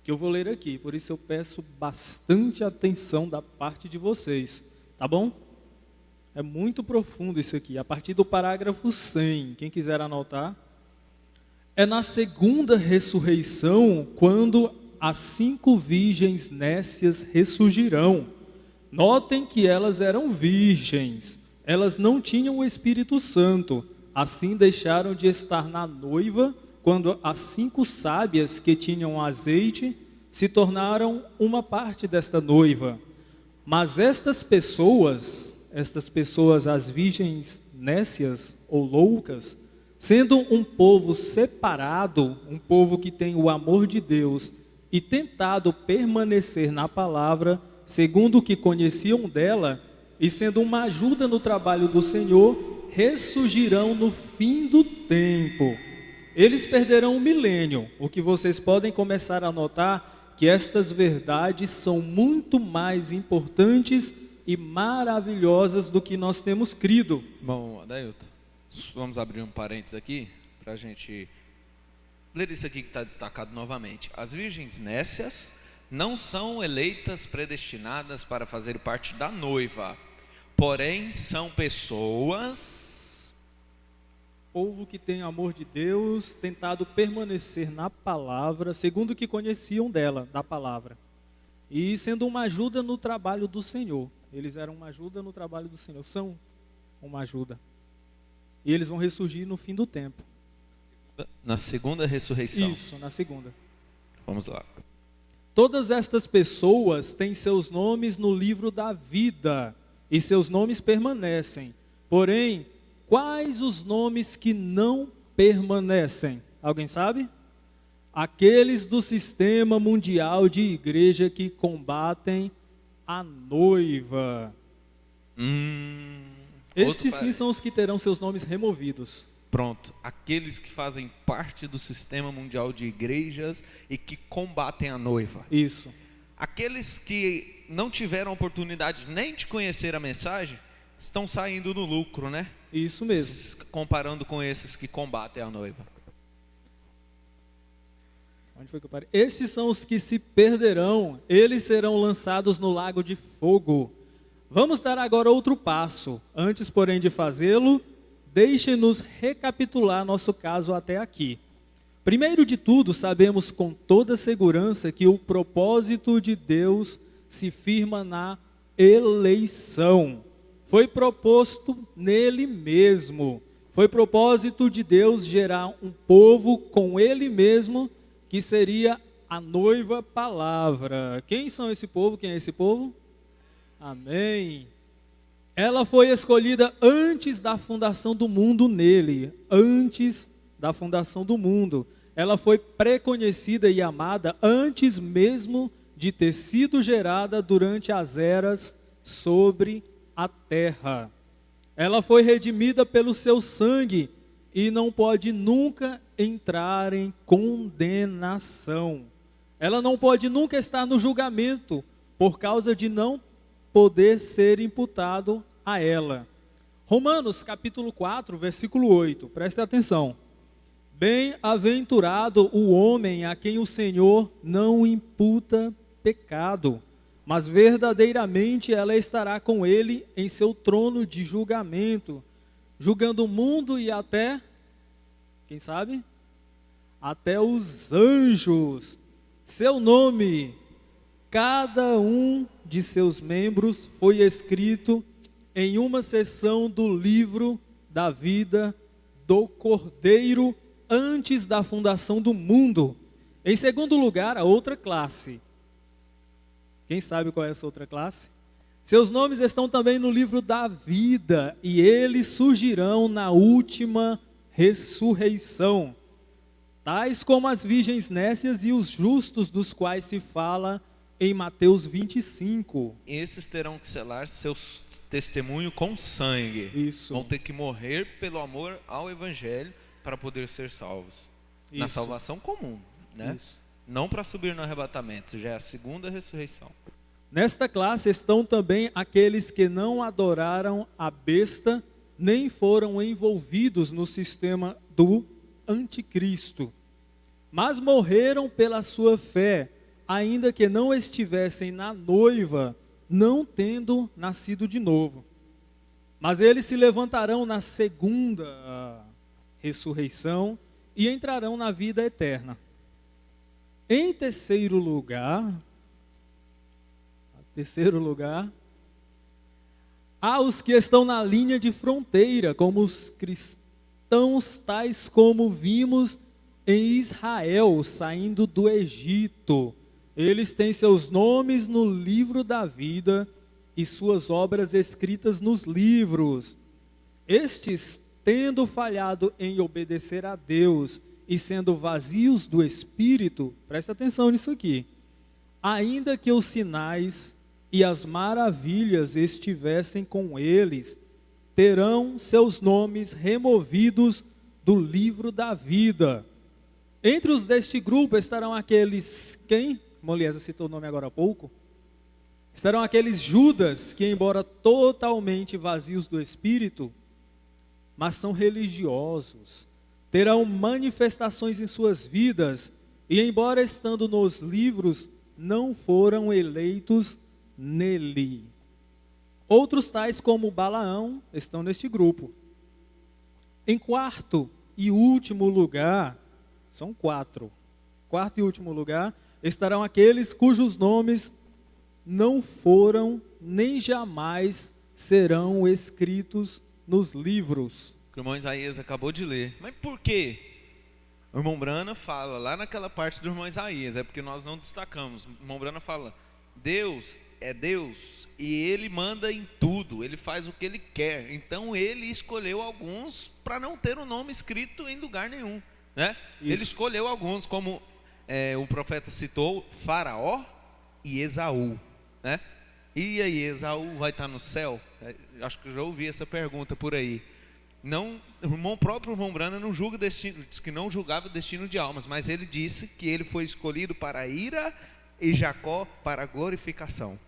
que eu vou ler aqui. Por isso eu peço bastante atenção da parte de vocês, tá bom? É muito profundo isso aqui, a partir do parágrafo 100, quem quiser anotar. É na segunda ressurreição, quando as 5 virgens nécias ressurgirão. Notem que elas eram virgens, elas não tinham o Espírito Santo, assim deixaram de estar na noiva, quando as 5 sábias que tinham azeite se tornaram uma parte desta noiva. Mas estas pessoas, as virgens nécias ou loucas, sendo um povo separado, um povo que tem o amor de Deus e tentado permanecer na palavra, segundo o que conheciam dela, e sendo uma ajuda no trabalho do Senhor, ressurgirão no fim do tempo. Eles perderão um milênio. O que vocês podem começar a notar que estas verdades são muito mais importantes e maravilhosas do que nós temos crido. Bom, Adailton, vamos abrir um parênteses aqui para a gente ler isso aqui que está destacado novamente. As virgens nécias não são eleitas predestinadas para fazer parte da noiva, porém são pessoas, povo que tem amor de Deus, tentado permanecer na palavra, segundo o que conheciam dela, da palavra, e sendo uma ajuda no trabalho do Senhor. Eles eram uma ajuda no trabalho do Senhor, são uma ajuda. E eles vão ressurgir no fim do tempo. Na segunda ressurreição. Isso, na segunda. Vamos lá. Todas estas pessoas têm seus nomes no livro da vida, e seus nomes permanecem. Porém, quais os nomes que não permanecem? Alguém sabe? Aqueles do sistema mundial de igreja que combatem a noiva. Estes sim são os que terão seus nomes removidos. Pronto, aqueles que fazem parte do sistema mundial de igrejas e que combatem a noiva. Isso. Aqueles que não tiveram oportunidade nem de conhecer a mensagem, estão saindo no lucro, né? Isso mesmo. Comparando com esses que combatem a noiva. Onde foi que eu parei? Esses são os que se perderão, eles serão lançados no lago de fogo. Vamos dar agora outro passo. Antes, porém, de fazê-lo, deixe-nos recapitular nosso caso até aqui. Primeiro de tudo, sabemos com toda segurança que o propósito de Deus se firma na eleição. Foi proposto nele mesmo. Foi propósito de Deus gerar um povo com ele mesmo, que seria a noiva palavra. Quem são esse povo? Quem é esse povo? Amém. Ela foi escolhida antes da fundação do mundo nele, antes da fundação do mundo. Ela foi preconhecida e amada antes mesmo de ter sido gerada durante as eras sobre a terra. Ela foi redimida pelo seu sangue e não pode nunca entrar em condenação. Ela não pode nunca estar no julgamento por causa de não poder ser imputado a ela. Romanos capítulo 4, versículo 8, preste atenção. Bem-aventurado o homem a quem o Senhor não imputa pecado, mas verdadeiramente ela estará com ele em seu trono de julgamento, julgando o mundo e até, quem sabe? até os anjos. Seu nome, cada um de seus membros foi escrito em uma seção do livro da vida do Cordeiro antes da fundação do mundo. Em segundo lugar, a outra classe. Quem sabe qual é essa outra classe? Seus nomes estão também no livro da vida, e eles surgirão na última ressurreição, tais como as virgens nécias e os justos, dos quais se fala em Mateus 25. Esses terão que selar seu testemunho com sangue. Isso. Vão ter que morrer pelo amor ao evangelho para poder ser salvos. Na Isso. salvação comum, né? Isso. Não para subir no arrebatamento, já é a segunda ressurreição. Nesta classe estão também aqueles que não adoraram a besta, nem foram envolvidos no sistema do anticristo, mas morreram pela sua fé, ainda que não estivessem na noiva, não tendo nascido de novo. Mas eles se levantarão na segunda ressurreição e entrarão na vida eterna. Em terceiro lugar, há os que estão na linha de fronteira, como os cristãos, tais como vimos em Israel, saindo do Egito. Eles têm seus nomes no livro da vida e suas obras escritas nos livros. Estes, tendo falhado em obedecer a Deus e sendo vazios do Espírito, presta atenção nisso aqui, ainda que os sinais e as maravilhas estivessem com eles, terão seus nomes removidos do livro da vida. Entre os deste grupo estarão aqueles, quem? Moliesa citou o nome agora há pouco. Estarão aqueles Judas que, embora totalmente vazios do Espírito, mas são religiosos, terão manifestações em suas vidas, e embora estando nos livros, não foram eleitos nele. Outros tais como Balaão estão neste grupo. Em quarto e último lugar, são quatro. Quarto e último lugar, estarão aqueles cujos nomes não foram nem jamais serão escritos nos livros. O irmão Isaías acabou de ler. Mas por quê? O irmão Brana fala, lá naquela parte do irmão Isaías, é porque nós não destacamos. O irmão Brana fala, Deus é Deus e Ele manda em tudo, Ele faz o que Ele quer. Então Ele escolheu alguns para não ter o nome escrito em lugar nenhum, né? Ele escolheu alguns, como o profeta citou, Faraó e Esaú, né? E aí, Esaú vai estar no céu? Acho que eu já ouvi essa pergunta por aí. Não, o próprio irmão Brana não julga destino, diz que não julgava o destino de almas, mas ele disse que ele foi escolhido para a ira e Jacó para a glorificação.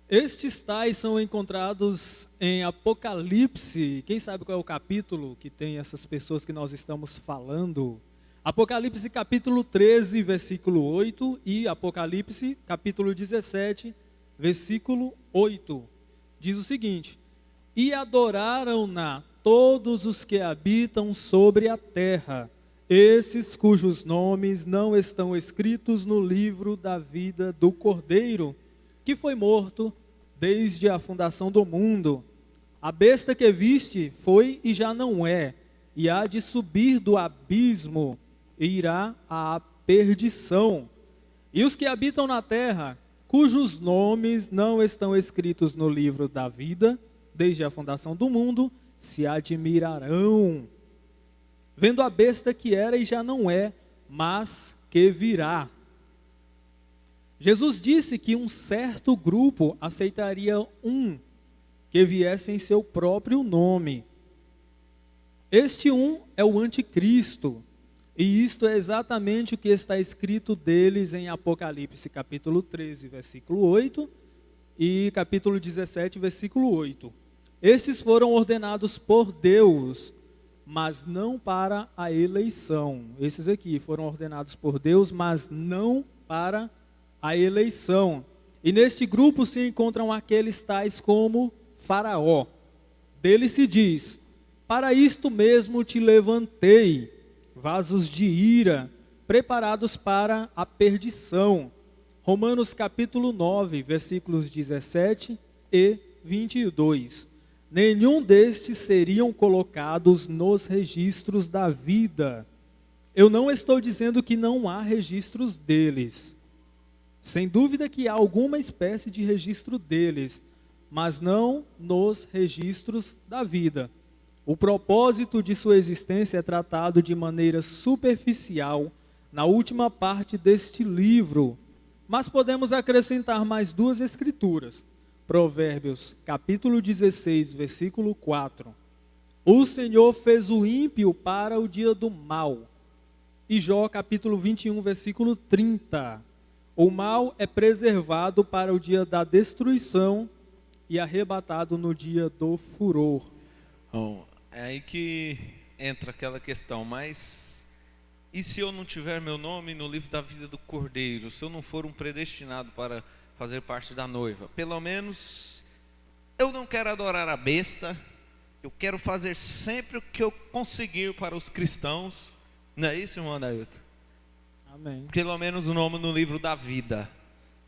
Estes tais são encontrados em Apocalipse. Quem sabe qual é o capítulo que tem essas pessoas que nós estamos falando? Apocalipse capítulo 13, versículo 8 e Apocalipse capítulo 17, versículo 8. Diz o seguinte: e adoraram-na todos os que habitam sobre a terra, esses cujos nomes não estão escritos no livro da vida do Cordeiro, que foi morto desde a fundação do mundo. A besta que viste foi e já não é, e há de subir do abismo, e irá à perdição. E os que habitam na terra, cujos nomes não estão escritos no livro da vida, desde a fundação do mundo, se admirarão, vendo a besta que era e já não é, mas que virá. Jesus disse que um certo grupo aceitaria um que viesse em seu próprio nome. Este um é o anticristo, e isto é exatamente o que está escrito deles em Apocalipse capítulo 13, versículo 8 e capítulo 17, versículo 8. Estes foram ordenados por Deus, mas não para a eleição. Esses aqui foram ordenados por Deus, mas não para a eleição. E neste grupo se encontram aqueles tais como Faraó. Dele se diz: Para isto mesmo te levantei, vasos de ira, preparados para a perdição. Romanos capítulo 9, versículos 17 e 22. Nenhum destes seriam colocados nos registros da vida. Eu não estou dizendo que não há registros deles. Sem dúvida que há alguma espécie de registro deles, mas não nos registros da vida. O propósito de sua existência é tratado de maneira superficial na última parte deste livro, mas podemos acrescentar mais duas escrituras. Provérbios, capítulo 16, versículo 4. O Senhor fez o ímpio para o dia do mal. E Jó, capítulo 21, versículo 30. O mal é preservado para o dia da destruição e arrebatado no dia do furor. Bom, é aí que entra aquela questão, mas e se eu não tiver meu nome no livro da vida do Cordeiro? Se eu não for um predestinado para fazer parte da noiva? Pelo menos eu não quero adorar a besta, eu quero fazer sempre o que eu conseguir para os cristãos. Não é isso, irmão Adailton? Amém. Pelo menos o nome no livro da vida,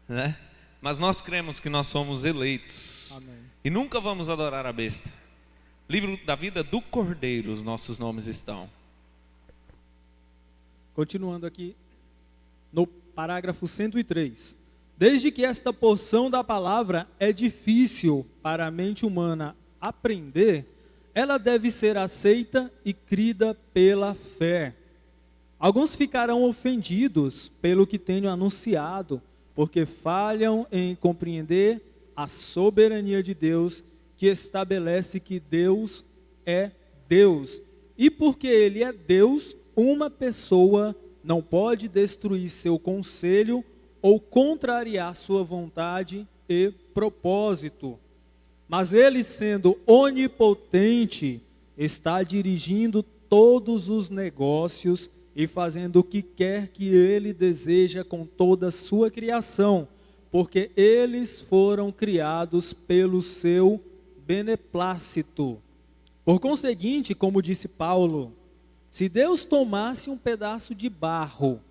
né? Mas nós cremos que nós somos eleitos. Amém. E nunca vamos adorar a besta. Livro da vida do Cordeiro, os nossos nomes estão. Continuando aqui, no parágrafo 103. Desde que esta porção da palavra é difícil para a mente humana aprender, ela deve ser aceita e crida pela fé. Alguns ficarão ofendidos pelo que tenho anunciado, porque falham em compreender a soberania de Deus, que estabelece que Deus é Deus. E porque Ele é Deus, uma pessoa não pode destruir seu conselho ou contrariar sua vontade e propósito. Mas Ele, sendo onipotente, está dirigindo todos os negócios e fazendo o que quer que Ele deseja com toda a sua criação, porque eles foram criados pelo seu beneplácito. Por conseguinte, como disse Paulo, se Deus tomasse um pedaço de barro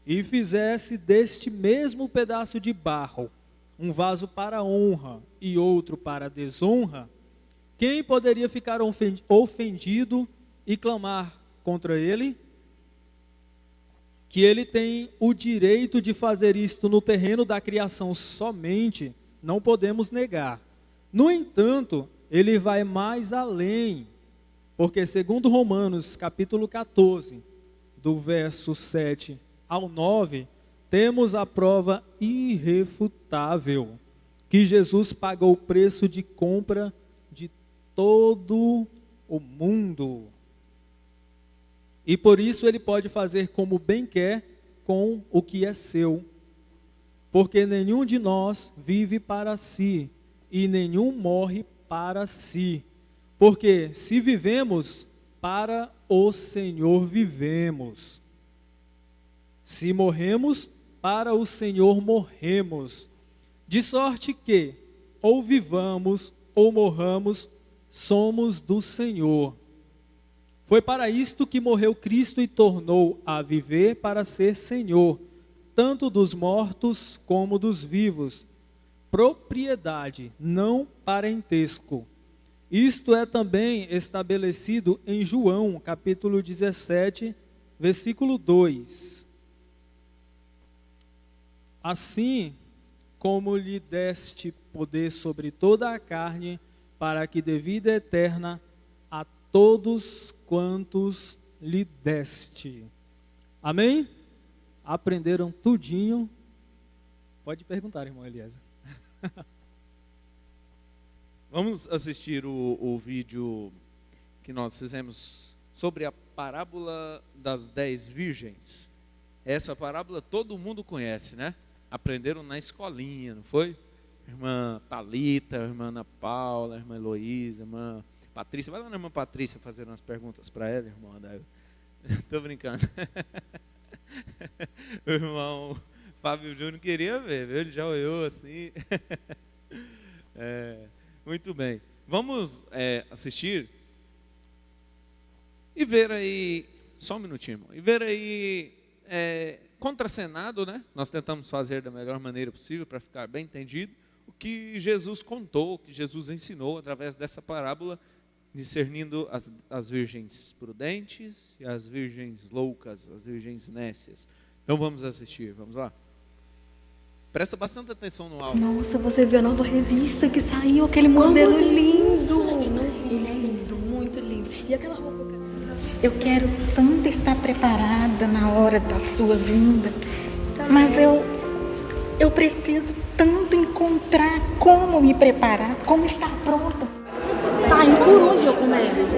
e fizesse deste mesmo pedaço de barro um vaso para honra e outro para desonra, quem poderia ficar ofendido e clamar contra ele? Que ele tem o direito de fazer isto no terreno da criação somente, não podemos negar. No entanto, ele vai mais além, porque segundo Romanos capítulo 14, do verso 7 ao 9, temos a prova irrefutável que Jesus pagou o preço de compra de todo o mundo. E por isso ele pode fazer como bem quer com o que é seu. Porque nenhum de nós vive para si, e nenhum morre para si. Porque se vivemos, para o Senhor vivemos. Se morremos, para o Senhor morremos. De sorte que, ou vivamos, ou morramos, somos do Senhor. Foi para isto que morreu Cristo e tornou a viver para ser Senhor, tanto dos mortos como dos vivos. Propriedade, não parentesco. Isto é também estabelecido em João, capítulo 17, versículo 2. Assim como lhe deste poder sobre toda a carne, para que dê vida eterna a todos quantos lhe deste. Amém? Aprenderam tudinho? Pode perguntar, irmão Eliezer. Vamos assistir o vídeo que nós fizemos sobre a parábola das 10 virgens. Essa parábola todo mundo conhece, né? Aprenderam na escolinha, não foi? Irmã Thalita, irmã Ana Paula, irmã Heloísa, irmã Patrícia. Vai lá na irmã Patrícia fazer umas perguntas para ela, irmão. Estou brincando. O irmão Fábio Júnior queria ver, viu? Ele já olhou assim. Muito bem. Vamos assistir E ver aí, só um minutinho, irmão, e ver aí, contracenado, né? Nós tentamos fazer da melhor maneira possível para ficar bem entendido o que Jesus contou, o que Jesus ensinou através dessa parábola, discernindo as virgens prudentes e as virgens loucas, as virgens nécias. Então vamos assistir, vamos lá? Presta bastante atenção no áudio. Nossa, você viu a nova revista que saiu, aquele modelo lindo. Ele é lindo, muito lindo. E aquela roupa que... Eu quero tanto estar preparada na hora da sua vinda, mas eu preciso tanto encontrar como me preparar, como estar pronta. Tá, e por onde eu começo?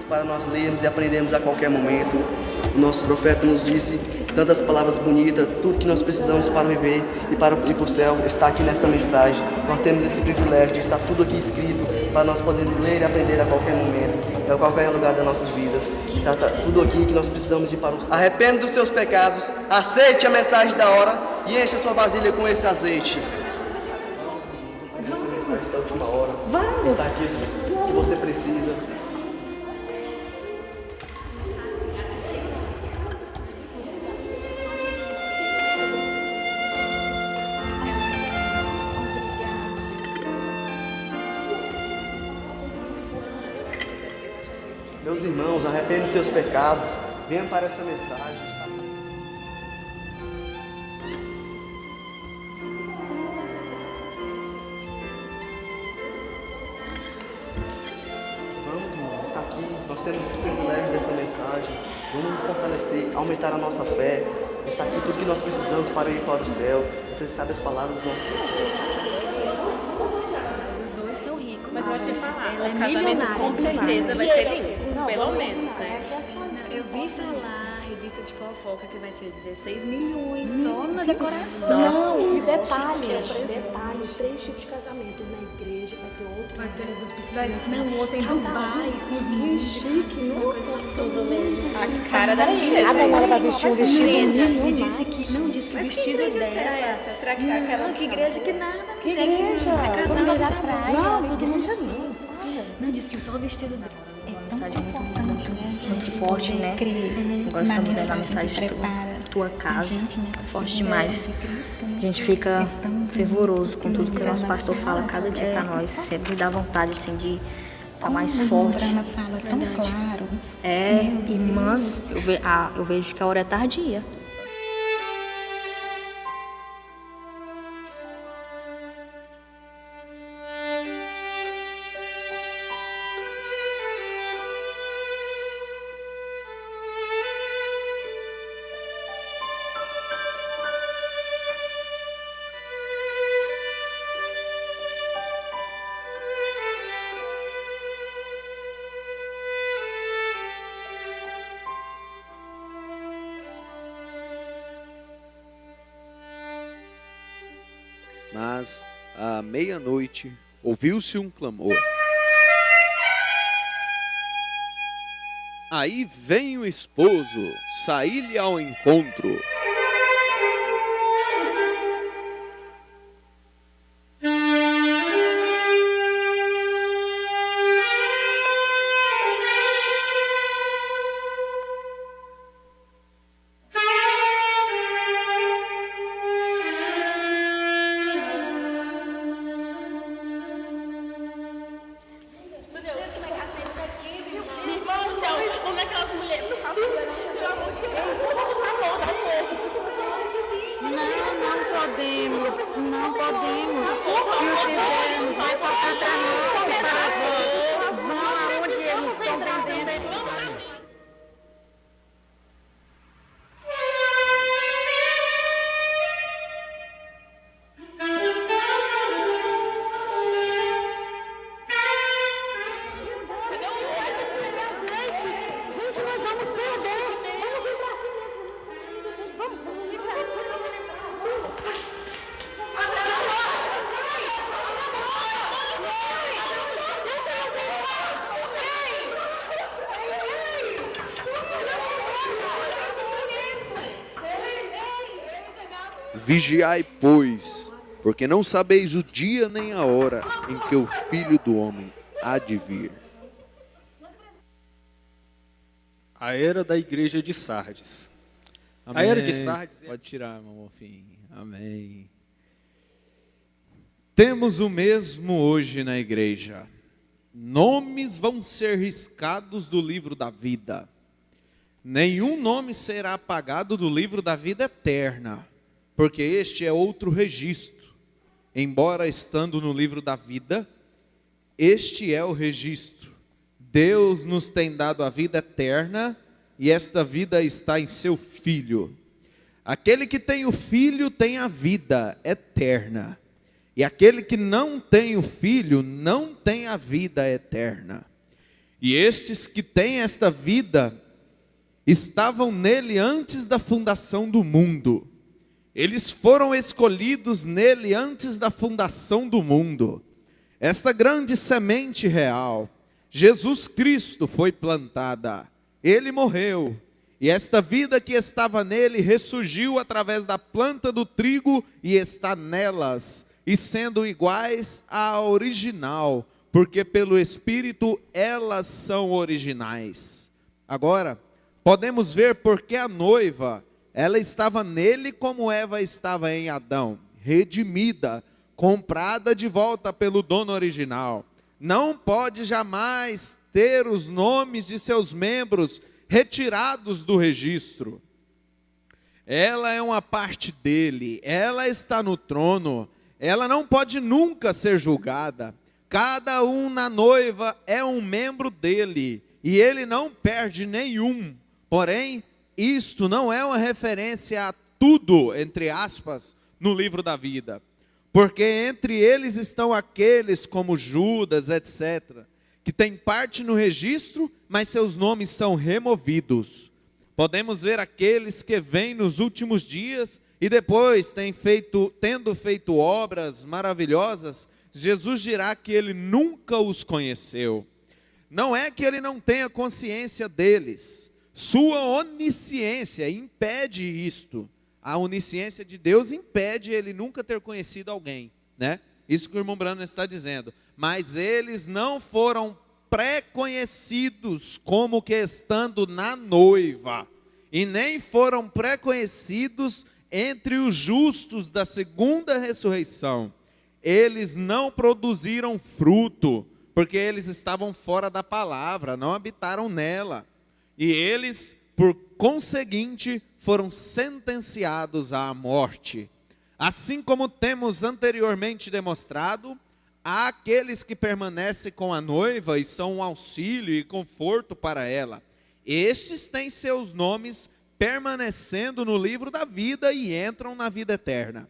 Para nós lermos e aprendermos a qualquer momento. O nosso profeta nos disse tantas palavras bonitas, tudo que nós precisamos para viver e para ir para o céu está aqui nesta mensagem. Nós temos esse privilégio de estar tudo aqui escrito para nós podermos ler e aprender a qualquer momento, a qualquer lugar das nossas vidas. Está tudo aqui que nós precisamos ir para o céu. Arrependa dos seus pecados, aceite a mensagem da hora e encha sua vasilha com esse azeite. Essa mensagem da última hora está aqui o que você precisa. Meus irmãos, arrependam de seus pecados, venham para essa mensagem. Vamos, irmãos, está aqui, nós temos esse privilégio dessa mensagem. Vamos nos fortalecer, aumentar a nossa fé. Está aqui tudo que nós precisamos para ir para o céu. Você sabe as palavras do nosso Deus. Mas eu vou te falar, Ela é o casamento milionária, com certeza vai ser lindo, pelo menos, né? Eu vi falar, revista de fofoca, que vai ser 16 milhões só na decoração. Não, e detalhe, 3 tipos de casamento. Na igreja vai ter outro, vai ter do piscina. Não, outro em Dubai, com os meninos chiques, tudo mesmo. A cara da igreja. Cada uma vai vestir um vestido lindo. E disse que o vestido que igreja dela... será essa? Será que a cara... Não, que igreja que nada. Que igreja? É casada da praia. Não, tudo igreja isso. não. Não, disse que só o vestido dela. Mensagem muito forte, né? Agora estamos vendo a mensagem de tua casa, forte demais. A gente fica fervoroso com tudo que o nosso pastor fala cada dia para nós. Sempre dá vontade assim, de estar mais forte. Fala tão claro. Irmãs, eu vejo que a hora é tardia. Mas, à meia-noite, ouviu-se um clamor. Aí vem o esposo, saí-lhe ao encontro. Não podemos. Se o fizermos, vai faltar para nós e para vós. Vão aonde eles estão vendendo. Gente, nós vamos perder. Vamos ir pra cima mesmo. Vamos ir pra cima. Vigiai, pois, porque não sabeis o dia nem a hora em que o Filho do Homem há de vir. A era da igreja de Sardes. Amém. A era de Sardes Pode tirar, meu amorfinho. Amém. Temos o mesmo hoje na igreja. Nomes vão ser riscados do livro da vida. Nenhum nome será apagado do livro da vida eterna, porque este é outro registro. Embora estando no livro da vida, este é o registro. Deus nos tem dado a vida eterna e esta vida está em seu Filho. Aquele que tem o Filho tem a vida eterna. E aquele que não tem o Filho não tem a vida eterna. E estes que têm esta vida estavam nele antes da fundação do mundo. Eles foram escolhidos nele antes da fundação do mundo. Esta grande semente real, Jesus Cristo, foi plantada. Ele morreu. E esta vida que estava nele ressurgiu através da planta do trigo e está nelas, e sendo iguais à original, porque pelo Espírito elas são originais. Agora, podemos ver porque a noiva, ela estava nele como Eva estava em Adão, redimida, comprada de volta pelo dono original. Não pode jamais ter os nomes de seus membros retirados do registro. Ela é uma parte dele, ela está no trono, ela não pode nunca ser julgada. Cada um na noiva é um membro dele, e ele não perde nenhum. Porém, isto não é uma referência a tudo, entre aspas, no livro da vida. Porque entre eles estão aqueles como Judas, etc., que têm parte no registro, mas seus nomes são removidos. Podemos ver aqueles que vêm nos últimos dias e depois, tendo feito obras maravilhosas, Jesus dirá que ele nunca os conheceu. Não é que ele não tenha consciência deles. Sua onisciência impede isto. A onisciência de Deus impede ele nunca ter conhecido alguém, né? Isso que o irmão Brano está dizendo. Mas eles não foram pré-conhecidos como que estando na noiva, e nem foram pré-conhecidos entre os justos da segunda ressurreição. Eles não produziram fruto, porque eles estavam fora da palavra, não habitaram nela. E eles, por conseguinte, foram sentenciados à morte. Assim como temos anteriormente demonstrado, há aqueles que permanecem com a noiva e são um auxílio e conforto para ela. Estes têm seus nomes permanecendo no livro da vida e entram na vida eterna.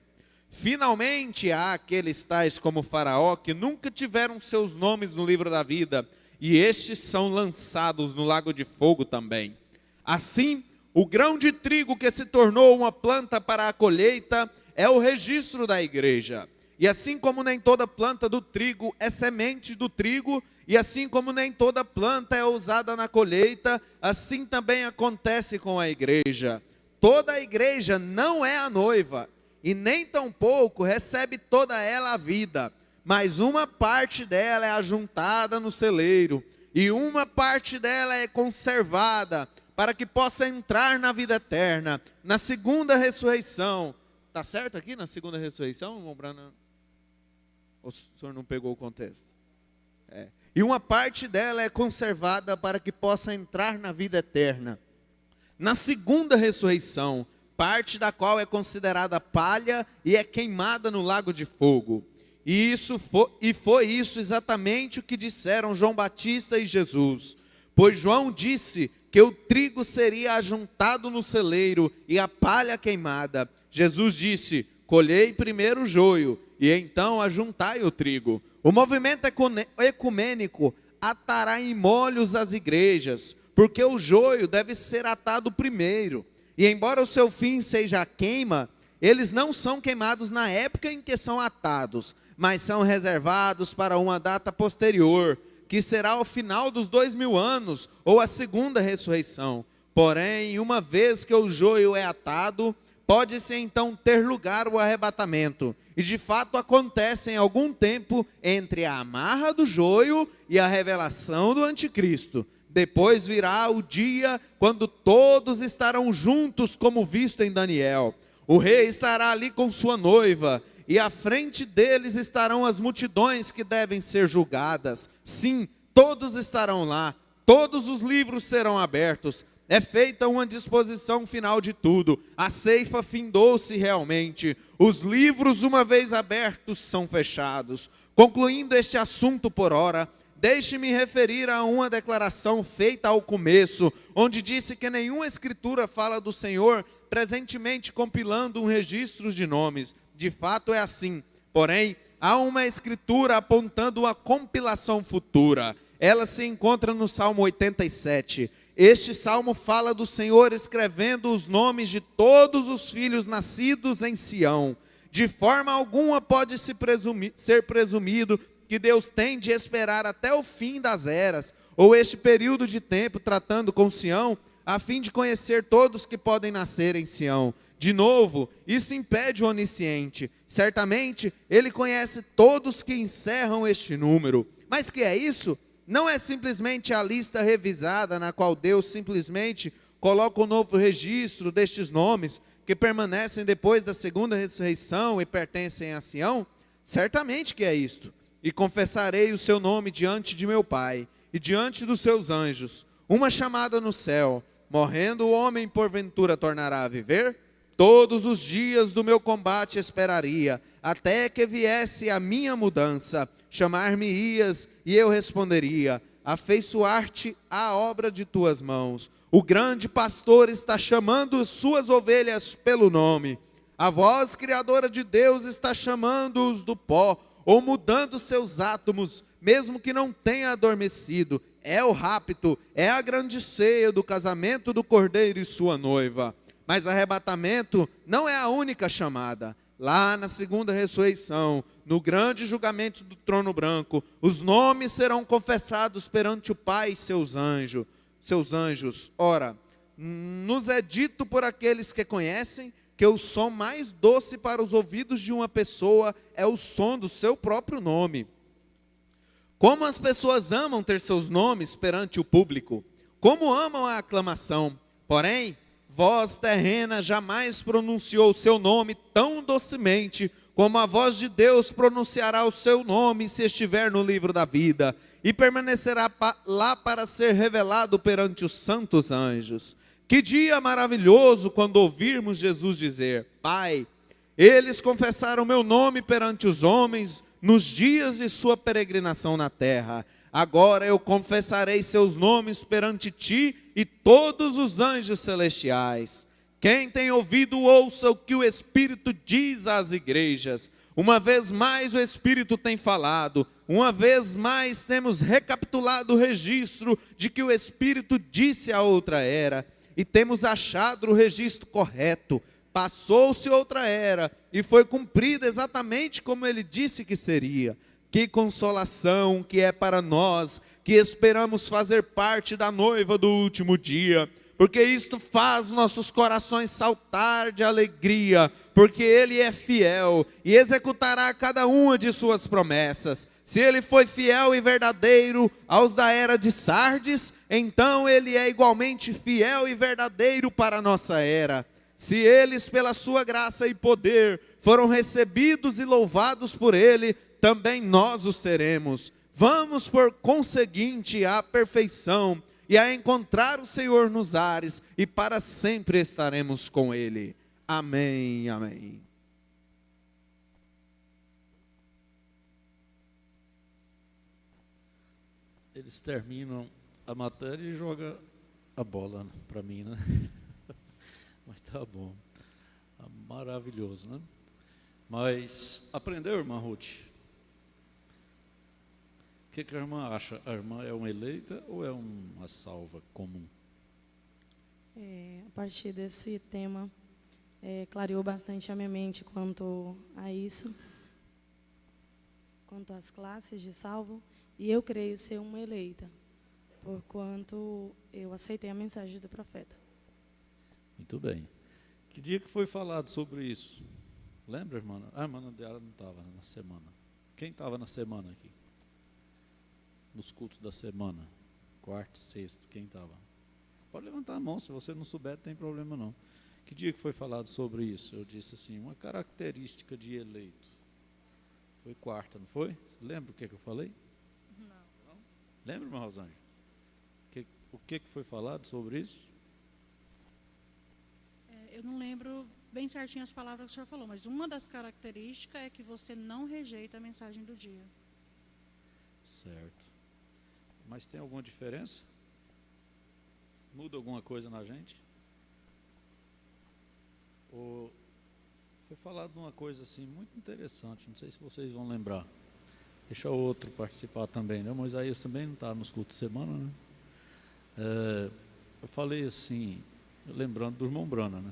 Finalmente, há aqueles tais como Faraó que nunca tiveram seus nomes no livro da vida, e estes são lançados no lago de fogo também. Assim, o grão de trigo que se tornou uma planta para a colheita é o registro da igreja. E assim como nem toda planta do trigo é semente do trigo, e assim como nem toda planta é usada na colheita, assim também acontece com a igreja. Toda a igreja não é a noiva, e nem tampouco recebe toda ela a vida, mas uma parte dela é ajuntada no celeiro, e uma parte dela é conservada, para que possa entrar na vida eterna, na segunda ressurreição. Está certo aqui na segunda ressurreição, irmão Brana? O senhor não pegou o contexto? E uma parte dela é conservada para que possa entrar na vida eterna. Na segunda ressurreição, parte da qual é considerada palha e é queimada no lago de fogo. E foi isso exatamente o que disseram João Batista e Jesus. Pois João disse que o trigo seria ajuntado no celeiro e a palha queimada. Jesus disse: colhei primeiro o joio, e então ajuntai o trigo. O movimento ecumênico atará em molhos as igrejas, porque o joio deve ser atado primeiro. E embora o seu fim seja a queima, eles não são queimados na época em que são atados, mas são reservados para uma data posterior, que será o final dos 2000 anos, ou a segunda ressurreição. Porém, uma vez que o joio é atado, pode-se então ter lugar o arrebatamento. E de fato acontece em algum tempo entre a amarra do joio e a revelação do anticristo. Depois virá o dia quando todos estarão juntos, como visto em Daniel. O rei estará ali com sua noiva, e à frente deles estarão as multidões que devem ser julgadas. Sim, todos estarão lá, todos os livros serão abertos. É feita uma disposição final de tudo. A ceifa findou-se realmente. Os livros, uma vez abertos, são fechados. Concluindo este assunto por ora, deixe-me referir a uma declaração feita ao começo, onde disse que nenhuma escritura fala do Senhor presentemente compilando um registro de nomes. De fato é assim. Porém, há uma escritura apontando a compilação futura. Ela se encontra no Salmo 87. Este salmo fala do Senhor escrevendo os nomes de todos os filhos nascidos em Sião. De forma alguma pode ser presumido que Deus tem de esperar até o fim das eras, ou este período de tempo tratando com Sião, a fim de conhecer todos que podem nascer em Sião. De novo, isso impede o onisciente. Certamente, ele conhece todos que encerram este número. Mas que é isso? Não é simplesmente a lista revisada na qual Deus simplesmente coloca um novo registro destes nomes que permanecem depois da segunda ressurreição e pertencem a Sião? Certamente que é isto. E confessarei o seu nome diante de meu Pai e diante dos seus anjos. Uma chamada no céu. Morrendo o homem porventura tornará a viver? Todos os dias do meu combate esperaria, até que viesse a minha mudança. Chamar-me-ias e eu responderia, afeiçoar-te à obra de tuas mãos. O grande pastor está chamando suas ovelhas pelo nome. A voz criadora de Deus está chamando-os do pó, ou mudando seus átomos, mesmo que não tenha adormecido. É o rapto, é a grande ceia do casamento do Cordeiro e sua noiva. Mas arrebatamento não é a única chamada. Lá na segunda ressurreição, no grande julgamento do trono branco, os nomes serão confessados perante o Pai e seus anjos. Ora, nos é dito por aqueles que conhecem que o som mais doce para os ouvidos de uma pessoa é o som do seu próprio nome. Como as pessoas amam ter seus nomes perante o público, como amam a aclamação. Porém, voz terrena jamais pronunciou o seu nome tão docemente como a voz de Deus pronunciará o seu nome se estiver no livro da vida, e permanecerá lá para ser revelado perante os santos anjos. Que dia maravilhoso quando ouvirmos Jesus dizer: Pai, eles confessaram meu nome perante os homens nos dias de sua peregrinação na terra. Agora eu confessarei seus nomes perante ti e todos os anjos celestiais. Quem tem ouvido, ouça o que o Espírito diz às igrejas. Uma vez mais o Espírito tem falado, uma vez mais temos recapitulado o registro de que o Espírito disse a outra era, e temos achado o registro correto. Passou-se outra era, e foi cumprida exatamente como ele disse que seria. Que consolação que é para nós, que esperamos fazer parte da noiva do último dia, porque isto faz nossos corações saltar de alegria, porque Ele é fiel e executará cada uma de suas promessas. Se Ele foi fiel e verdadeiro aos da era de Sardes, então Ele é igualmente fiel e verdadeiro para a nossa era. Se eles, pela sua graça e poder, foram recebidos e louvados por Ele, também nós o seremos. Vamos, por conseguinte, à perfeição e a encontrar o Senhor nos ares, e para sempre estaremos com Ele. Amém, amém. Eles terminam a matéria e jogam a bola para mim, né? Mas tá bom. Maravilhoso, né? Mas aprendeu, irmã Ruth? O que a irmã acha? A irmã é uma eleita ou é uma salva comum? A partir desse tema, clareou bastante a minha mente quanto a isso, quanto às classes de salvo, e eu creio ser uma eleita, porquanto eu aceitei a mensagem do profeta. Muito bem. Que dia que foi falado sobre isso? Lembra, irmã? A irmã dela não estava na semana. Quem estava na semana aqui? Nos cultos da semana? Quarta, sexta, quem estava? Pode levantar a mão, se você não souber, não tem problema não. Que dia que foi falado sobre isso? Eu disse assim, uma característica de eleito. Foi quarta, não foi? Lembra o que eu falei? Não. Lembra, irmã Rosângela? O que foi falado sobre isso? Eu não lembro bem certinho as palavras que o senhor falou, mas uma das características é que você não rejeita a mensagem do dia. Certo. Mas tem alguma diferença? Muda alguma coisa na gente? Ou foi falado de uma coisa assim muito interessante, não sei se vocês vão lembrar. Deixa o outro participar também, né? O Moisés também não está nos cultos de semana, né? Eu falei assim, lembrando do irmão Brana, né?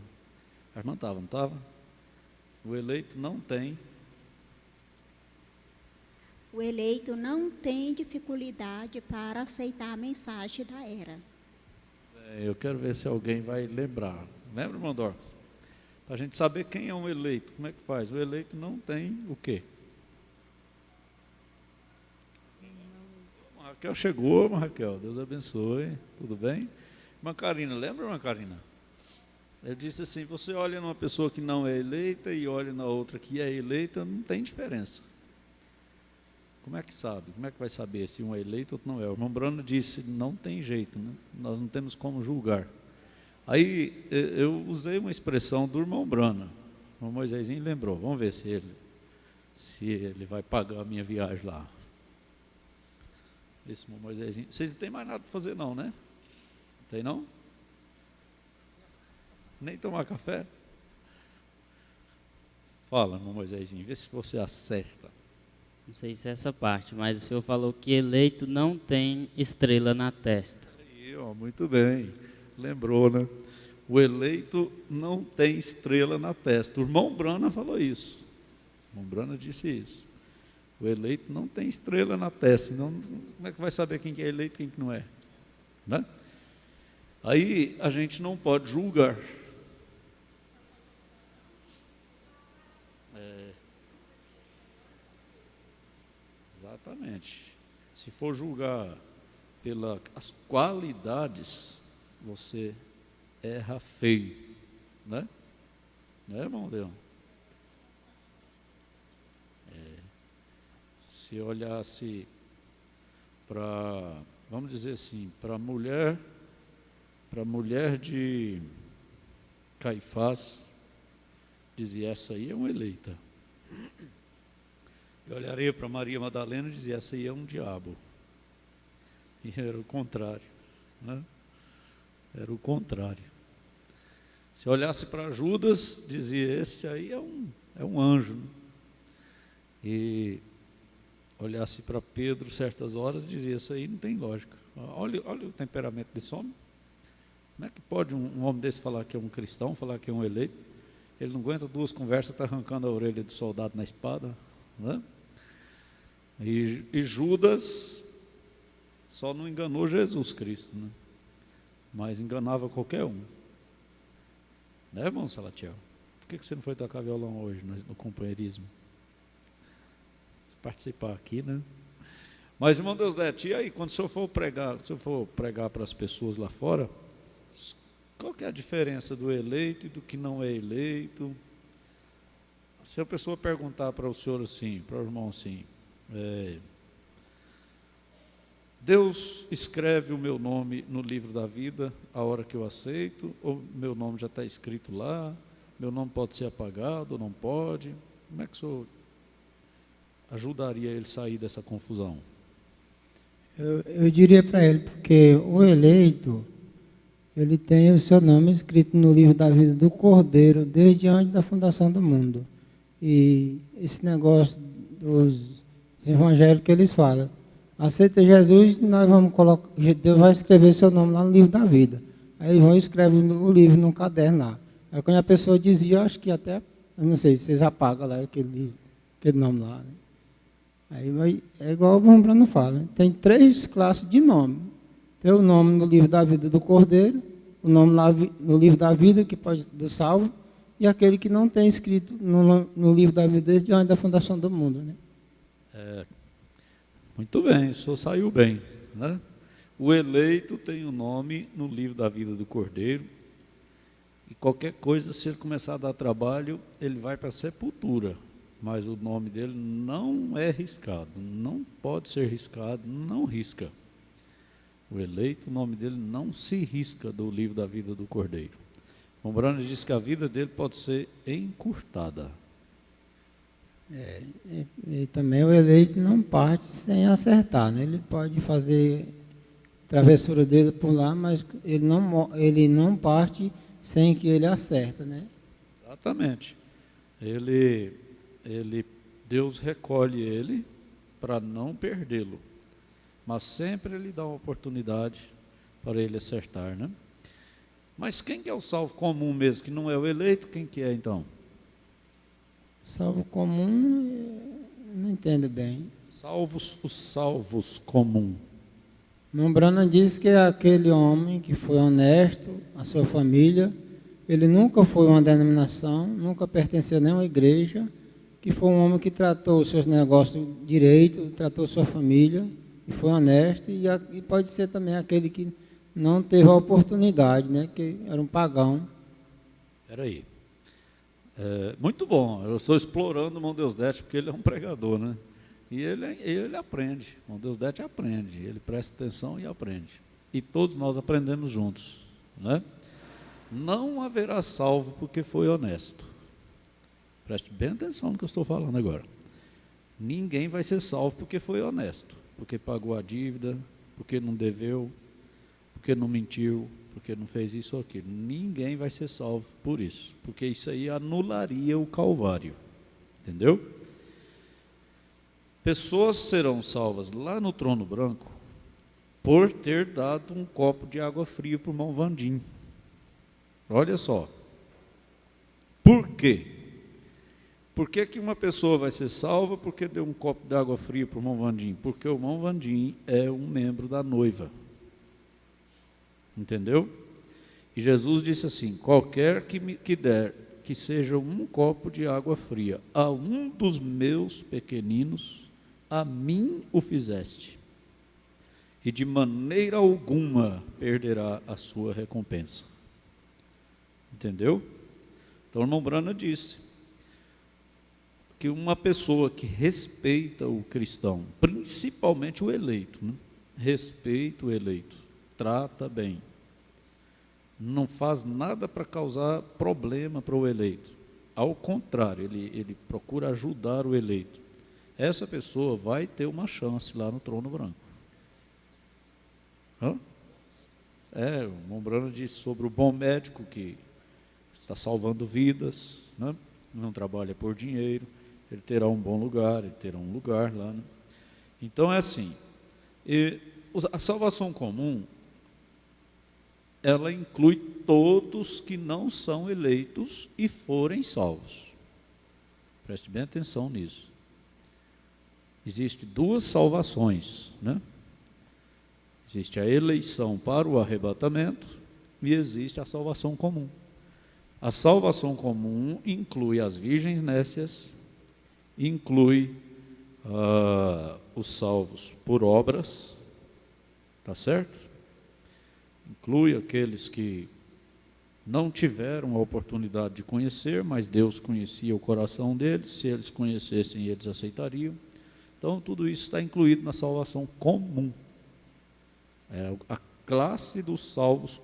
A irmã estava, não estava? O eleito não tem. O eleito não tem dificuldade para aceitar a mensagem da era. Eu quero ver se alguém vai lembrar. Lembra, irmão Dorcas? Para a gente saber quem é um eleito, como é que faz? O eleito não tem o quê? A Raquel chegou, irmã Raquel, Deus abençoe, tudo bem? Irmã Karina, lembra, irmã Karina? Eu disse assim, você olha numa pessoa que não é eleita e olha na outra que é eleita, não tem diferença. Como é que sabe? Como é que vai saber se um é eleito ou não é? O irmão Bruno disse, não tem jeito, né? Nós não temos como julgar. Aí eu usei uma expressão do irmão Brana. O irmão Moisésinho lembrou. Vamos ver se ele vai pagar a minha viagem lá. Esse irmão Moisésinho. Vocês não têm mais nada para fazer não, né? Tem não? Nem tomar café? Fala, irmão Moisésinho, vê se você acerta. Não sei se é essa parte, mas o senhor falou que eleito não tem estrela na testa. Aí, ó, muito bem. Lembrou, né? O eleito não tem estrela na testa. O irmão Brana falou isso. O irmão Brana disse isso. O eleito não tem estrela na testa. Então, como é que vai saber quem que é eleito e quem que não é? Né? Aí a gente não pode julgar. Exatamente. Se for julgar pelas qualidades, você erra feio, né? Não é, irmão Leão? Se olhasse para, vamos dizer assim, para a mulher de Caifás, dizia, essa aí é uma eleita. Eu olharia para Maria Madalena e dizia, essa aí é um diabo. E era o contrário, né? Era o contrário. Se olhasse para Judas, dizia, esse aí é um anjo. Né? E olhasse para Pedro certas horas, dizia, isso aí não tem lógica. Olha o temperamento desse homem. Como é que pode um homem desse falar que é um cristão, falar que é um eleito? Ele não aguenta duas conversas, está arrancando a orelha do soldado na espada, né? E Judas só não enganou Jesus Cristo, né? Mas enganava qualquer um. Né, irmão Salatiel? Por que você não foi tocar violão hoje no companheirismo? Participar aqui, né? Mas, irmão Deusdete, e aí, quando o senhor for pregar para as pessoas lá fora, qual que é a diferença do eleito e do que não é eleito? Se a pessoa perguntar para o senhor assim, para o irmão assim, Deus escreve o meu nome no livro da vida a hora que eu aceito, ou meu nome já está escrito lá, meu nome pode ser apagado ou não pode? Como é que o senhor ajudaria ele a sair dessa confusão? Eu diria para ele, porque o eleito, ele tem o seu nome escrito no livro da vida do Cordeiro, desde antes da fundação do mundo. E esse negócio dos evangélicos, eles falam, aceita Jesus, nós vamos colocar, Deus vai escrever seu nome lá no livro da vida. Aí eles vão e escrevem o livro num caderno lá. Aí quando a pessoa dizia, eu acho que até, eu não sei, vocês apagam lá aquele nome lá. Né? Aí é igual o irmão Bruno fala, né? Tem 3 classes de nome. Tem o nome no livro da vida do Cordeiro, o nome lá no livro da vida, que pode do salvo, e aquele que não tem escrito no livro da vida desde antes da fundação do mundo, né? Muito bem, o senhor saiu bem, né? O eleito tem o nome no livro da vida do Cordeiro, e qualquer coisa, se ele começar a dar trabalho, ele vai para a sepultura, mas o nome dele não é riscado, não pode ser riscado, não risca. O eleito, o nome dele não se risca do livro da vida do Cordeiro. Mombrana diz que a vida dele pode ser encurtada. E também o eleito não parte sem acertar, né? Ele pode fazer travessura dele por lá, mas ele não parte sem que ele acerta, né? Exatamente. Deus recolhe ele para não perdê-lo, mas sempre ele dá uma oportunidade para ele acertar, né? Mas quem que é o salvo comum mesmo, que não é o eleito, quem que é então? Salvo comum, não entendo bem. Os salvos comum. Mombrana diz que é aquele homem que foi honesto, a sua família, ele nunca foi uma denominação, nunca pertenceu a nenhuma igreja, que foi um homem que tratou os seus negócios direito, tratou sua família, e foi honesto, e pode ser também aquele que não teve a oportunidade, né, que era um pagão. Espera aí. Muito bom, eu estou explorando o irmão Deusdete, porque ele é um pregador, né? E ele aprende, o irmão Deusdete aprende, ele presta atenção e aprende. E todos nós aprendemos juntos, né? Não haverá salvo porque foi honesto. Preste bem atenção no que eu estou falando agora. Ninguém vai ser salvo porque foi honesto, porque pagou a dívida, porque não deveu, porque não mentiu, porque não fez isso ou aquilo. Ninguém vai ser salvo por isso, porque isso aí anularia o Calvário, entendeu? Pessoas serão salvas lá no trono branco por ter dado um copo de água fria para o irmão Vandim. Olha só. Por quê? Por que que uma pessoa vai ser salva porque deu um copo de água fria para o irmão Vandim? Porque o irmão Vandim é um membro da noiva. Entendeu? E Jesus disse assim: qualquer que der, que seja um copo de água fria a um dos meus pequeninos, a mim o fizeste, e de maneira alguma perderá a sua recompensa. Entendeu? Então, o irmão Brana disse que uma pessoa que respeita o cristão, principalmente o eleito, né? Respeita o eleito, trata bem, não faz nada para causar problema para o eleito. Ao contrário, ele procura ajudar o eleito. Essa pessoa vai ter uma chance lá no trono branco. O irmão Brana disse sobre o bom médico que está salvando vidas, né? Não trabalha por dinheiro, ele terá um bom lugar, ele terá um lugar lá, né? Então é assim, a salvação comum, ela inclui todos que não são eleitos e forem salvos. Preste bem atenção nisso. Existem duas salvações, né? Existe a eleição para o arrebatamento e existe a salvação comum. A salvação comum inclui as virgens nécias, inclui os salvos por obras, tá certo? Inclui aqueles que não tiveram a oportunidade de conhecer, mas Deus conhecia o coração deles, se eles conhecessem, eles aceitariam. Então, tudo isso está incluído na salvação comum. É a classe dos salvos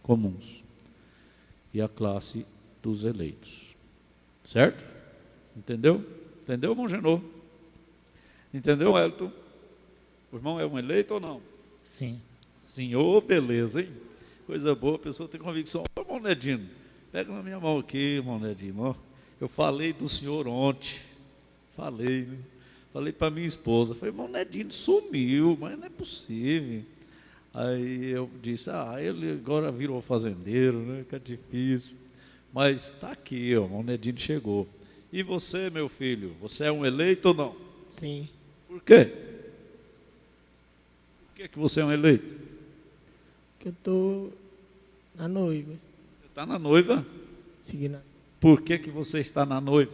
comuns. E a classe dos eleitos. Certo? Entendeu? Entendeu, irmão Genô? Entendeu, Elton? O irmão é um eleito ou não? Sim. Sim, ô, beleza, hein? Coisa boa, a pessoa tem convicção. Ô, irmão Nedino, pega na minha mão aqui, irmão Nedino. Ó, eu falei do senhor ontem. Falei, né? Falei para minha esposa. Falei, irmão Nedino sumiu, mas não é possível. Aí eu disse, ele agora virou fazendeiro, né? Que é difícil. Mas está aqui, ó, o irmão Nedino chegou. E você, meu filho, você é um eleito ou não? Sim. Por quê? Por que você é um eleito? Porque eu estou na noiva. Você está na noiva? Seguindo. Por que que você está na noiva?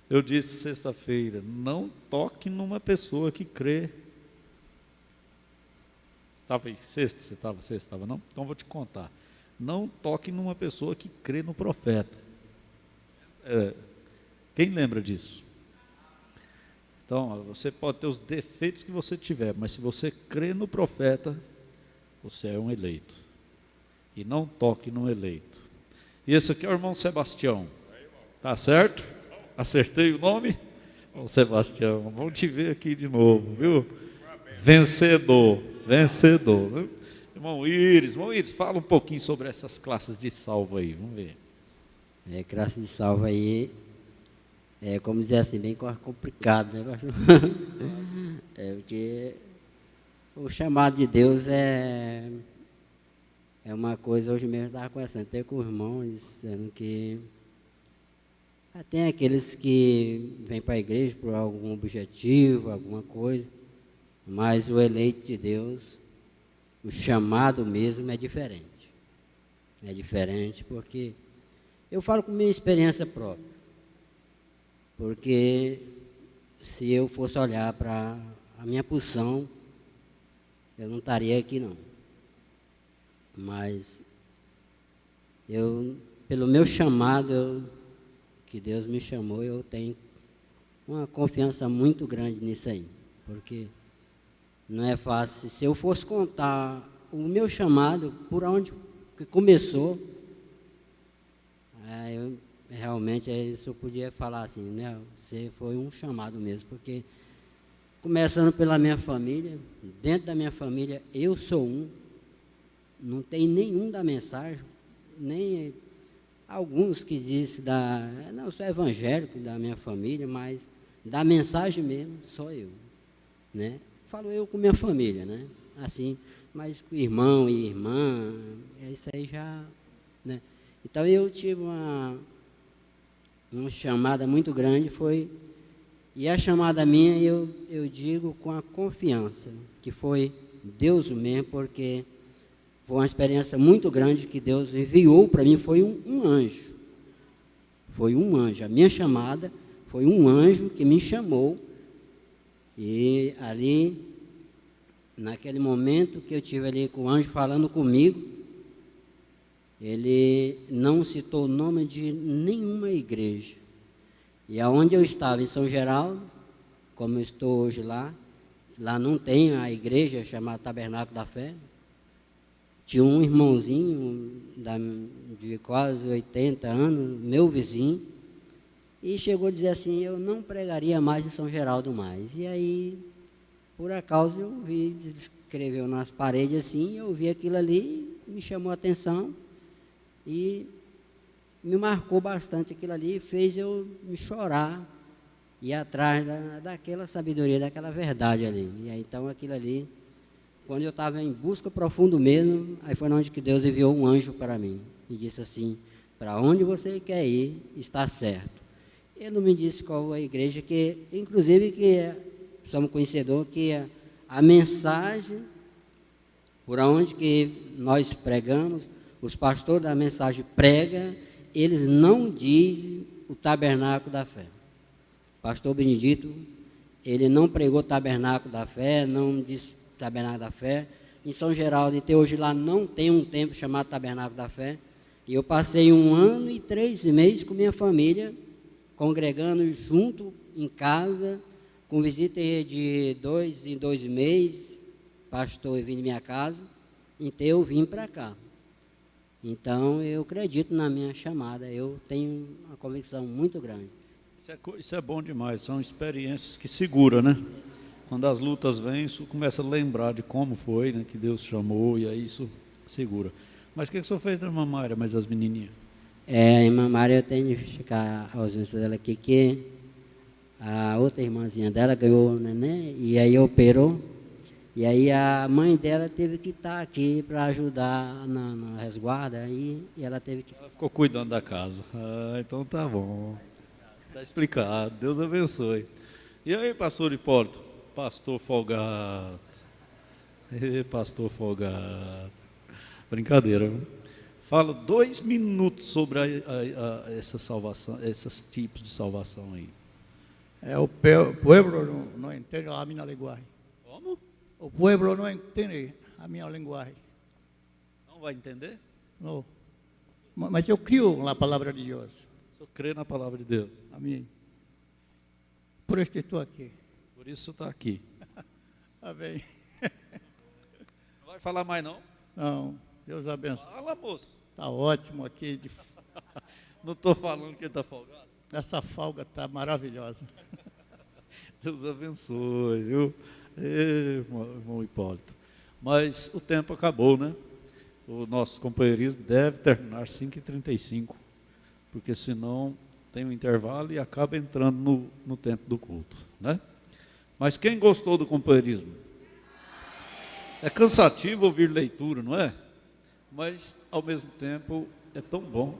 Eu disse sexta-feira, não toque numa pessoa que crê. Estava em sexta? Você estava sexta? Estava não? Então vou te contar. Não toque numa pessoa que crê no profeta. Quem lembra disso? Então, você pode ter os defeitos que você tiver, mas se você crê no profeta, você é um eleito. E não toque no eleito. E esse aqui é o irmão Sebastião. Tá certo? Acertei o nome? Irmão Sebastião, vamos te ver aqui de novo, viu? Vencedor, viu? Irmão Íris, fala um pouquinho sobre essas classes de salvo aí, vamos ver. Classe de salvo aí, como dizer assim, bem complicado, né, pastor? Porque o chamado de Deus é uma coisa, hoje mesmo eu estava conversando até com o irmão, dizendo que tem aqueles que vêm para a igreja por algum objetivo, alguma coisa, mas o eleito de Deus, o chamado mesmo é diferente. É diferente porque eu falo com minha experiência própria. Porque se eu fosse olhar para a minha posição, eu não estaria aqui não. Mas pelo meu chamado, que Deus me chamou, eu tenho uma confiança muito grande nisso aí. Porque não é fácil. Se eu fosse contar o meu chamado, por onde que começou, realmente isso eu podia falar assim, né? Você foi um chamado mesmo, porque começando pela minha família, dentro da minha família, eu sou um, não tem nenhum da mensagem, nem alguns que dizem não, eu sou evangélico da minha família, mas da mensagem mesmo, sou eu, né? Falo eu com minha família, né? Assim, mas com irmão e irmã, isso aí já, né? Então eu tive uma chamada muito grande, e a chamada minha eu digo com a confiança, que foi Deus mesmo, porque foi uma experiência muito grande que Deus enviou para mim, foi um anjo. Foi um anjo, a minha chamada foi um anjo que me chamou, e ali, naquele momento que eu tive ali com o anjo falando comigo, ele não citou o nome de nenhuma igreja. E aonde eu estava, em São Geraldo, como eu estou hoje lá não tem a igreja chamada Tabernáculo da Fé. Tinha um irmãozinho de quase 80 anos, meu vizinho, e chegou a dizer assim, eu não pregaria mais em São Geraldo mais. E aí, por acaso, eu vi, escreveu nas paredes assim, eu vi aquilo ali, me chamou a atenção, e me marcou bastante aquilo ali, fez eu me chorar, ir atrás daquela sabedoria, daquela verdade ali. E aí, então, aquilo ali, quando eu estava em busca profundo mesmo, aí foi onde que Deus enviou um anjo para mim, e disse assim, para onde você quer ir, está certo. Ele não me disse qual a igreja, que inclusive que somos conhecedores, que a mensagem, por onde que nós pregamos, os pastores da mensagem pregam, eles não dizem o tabernáculo da fé. Pastor Benedito, ele não pregou tabernáculo da fé, não disse tabernáculo da fé. Em São Geraldo, até hoje lá não tem um templo chamado tabernáculo da fé. E eu passei 1 ano e 3 meses com minha família, congregando junto em casa, com visita de 2 em 2 meses, pastor vindo em minha casa, então eu vim para cá. Então, eu acredito na minha chamada, eu tenho uma convicção muito grande. Isso é bom demais, são experiências que seguram, né? Quando as lutas vêm, isso começa a lembrar de como foi, né, que Deus chamou, e aí isso segura. Mas o que o senhor fez da irmã Mária, mas as menininhas? A irmã Mária, eu tenho que ficar a ausência dela aqui, que a outra irmãzinha dela ganhou o neném, e aí operou. E aí a mãe dela teve que estar aqui para ajudar na resguarda, e ela teve que... Ela ficou cuidando da casa. Então tá bom. Está explicado. Deus abençoe. E aí, pastor Hipólito? Pastor folgado. Pastor folgado. Brincadeira. Viu? Fala 2 minutos sobre essa salvação, esses tipos de salvação aí. O pueblo não entende a minha linguagem. Como? O pueblo não entende a minha linguagem. Não vai entender? Não. Mas eu creio na palavra de Deus. Eu creio na palavra de Deus. Amém. Por isso que estou aqui. Por isso está aqui. Amém. Não vai falar mais não? Não. Deus abençoe. Fala, moço. Está ótimo aqui. Não estou falando que ele está folgado. Essa folga está maravilhosa. Deus abençoe, viu? Irmão Hipólito. Mas o tempo acabou, né? O nosso companheirismo deve terminar 5h35, porque senão tem um intervalo e acaba entrando no tempo do culto, né? Mas quem gostou do companheirismo? É cansativo ouvir leitura, não é? Mas, ao mesmo tempo, é tão bom.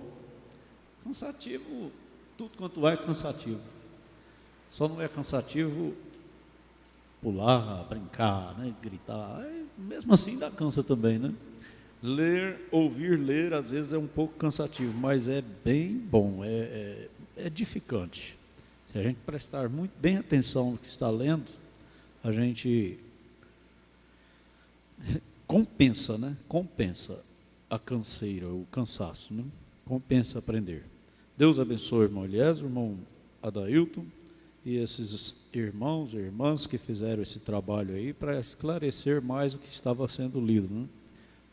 Cansativo, tudo quanto é cansativo. Só não é cansativo pular, brincar, né, gritar. Mesmo assim dá cansa também, né? Ouvir ler, às vezes é um pouco cansativo, mas é bem bom, é edificante. Se a gente prestar muito bem atenção no que está lendo, a gente compensa, né? Compensa a canseira, o cansaço, né? Compensa aprender. Deus abençoe o irmão Eliezer, o irmão Adailton e esses irmãos e irmãs que fizeram esse trabalho aí para esclarecer mais o que estava sendo lido, né?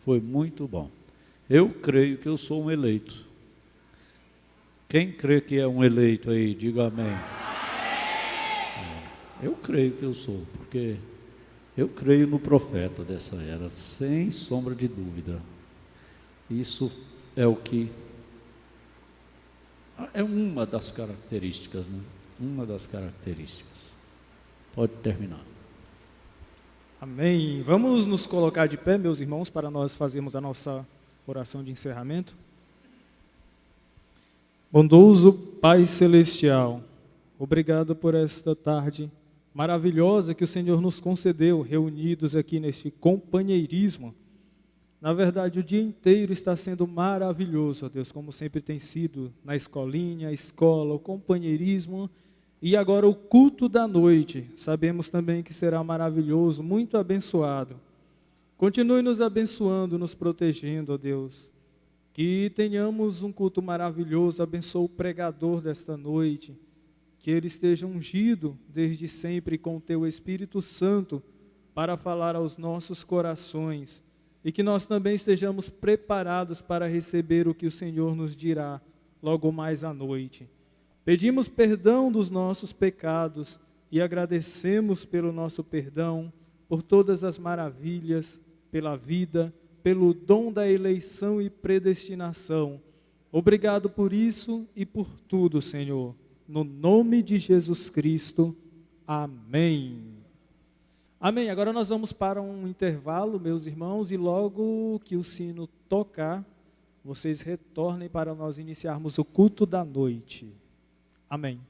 Foi muito bom. Eu creio que eu sou um eleito. Quem crê que é um eleito aí, diga amém. Eu creio que eu sou, porque eu creio no profeta dessa era, sem sombra de dúvida. Isso é o que é uma das características, né? Uma das características. Pode terminar. Amém. Vamos nos colocar de pé, meus irmãos, para nós fazermos a nossa oração de encerramento. Bondoso Pai Celestial, obrigado por esta tarde maravilhosa que o Senhor nos concedeu, reunidos aqui neste companheirismo. Na verdade, o dia inteiro está sendo maravilhoso, ó Deus, como sempre tem sido na escolinha, a escola, o companheirismo e agora o culto da noite. Sabemos também que será maravilhoso, muito abençoado. Continue nos abençoando, nos protegendo, ó Deus. Que tenhamos um culto maravilhoso, abençoe o pregador desta noite. Que ele esteja ungido desde sempre com o Teu Espírito Santo para falar aos nossos corações. E que nós também estejamos preparados para receber o que o Senhor nos dirá logo mais à noite. Pedimos perdão dos nossos pecados e agradecemos pelo nosso perdão, por todas as maravilhas, pela vida, pelo dom da eleição e predestinação. Obrigado por isso e por tudo, Senhor. No nome de Jesus Cristo. Amém. Amém. Agora nós vamos para um intervalo, meus irmãos, e logo que o sino tocar, vocês retornem para nós iniciarmos o culto da noite. Amém.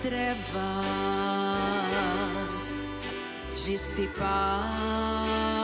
Trevas dissipar.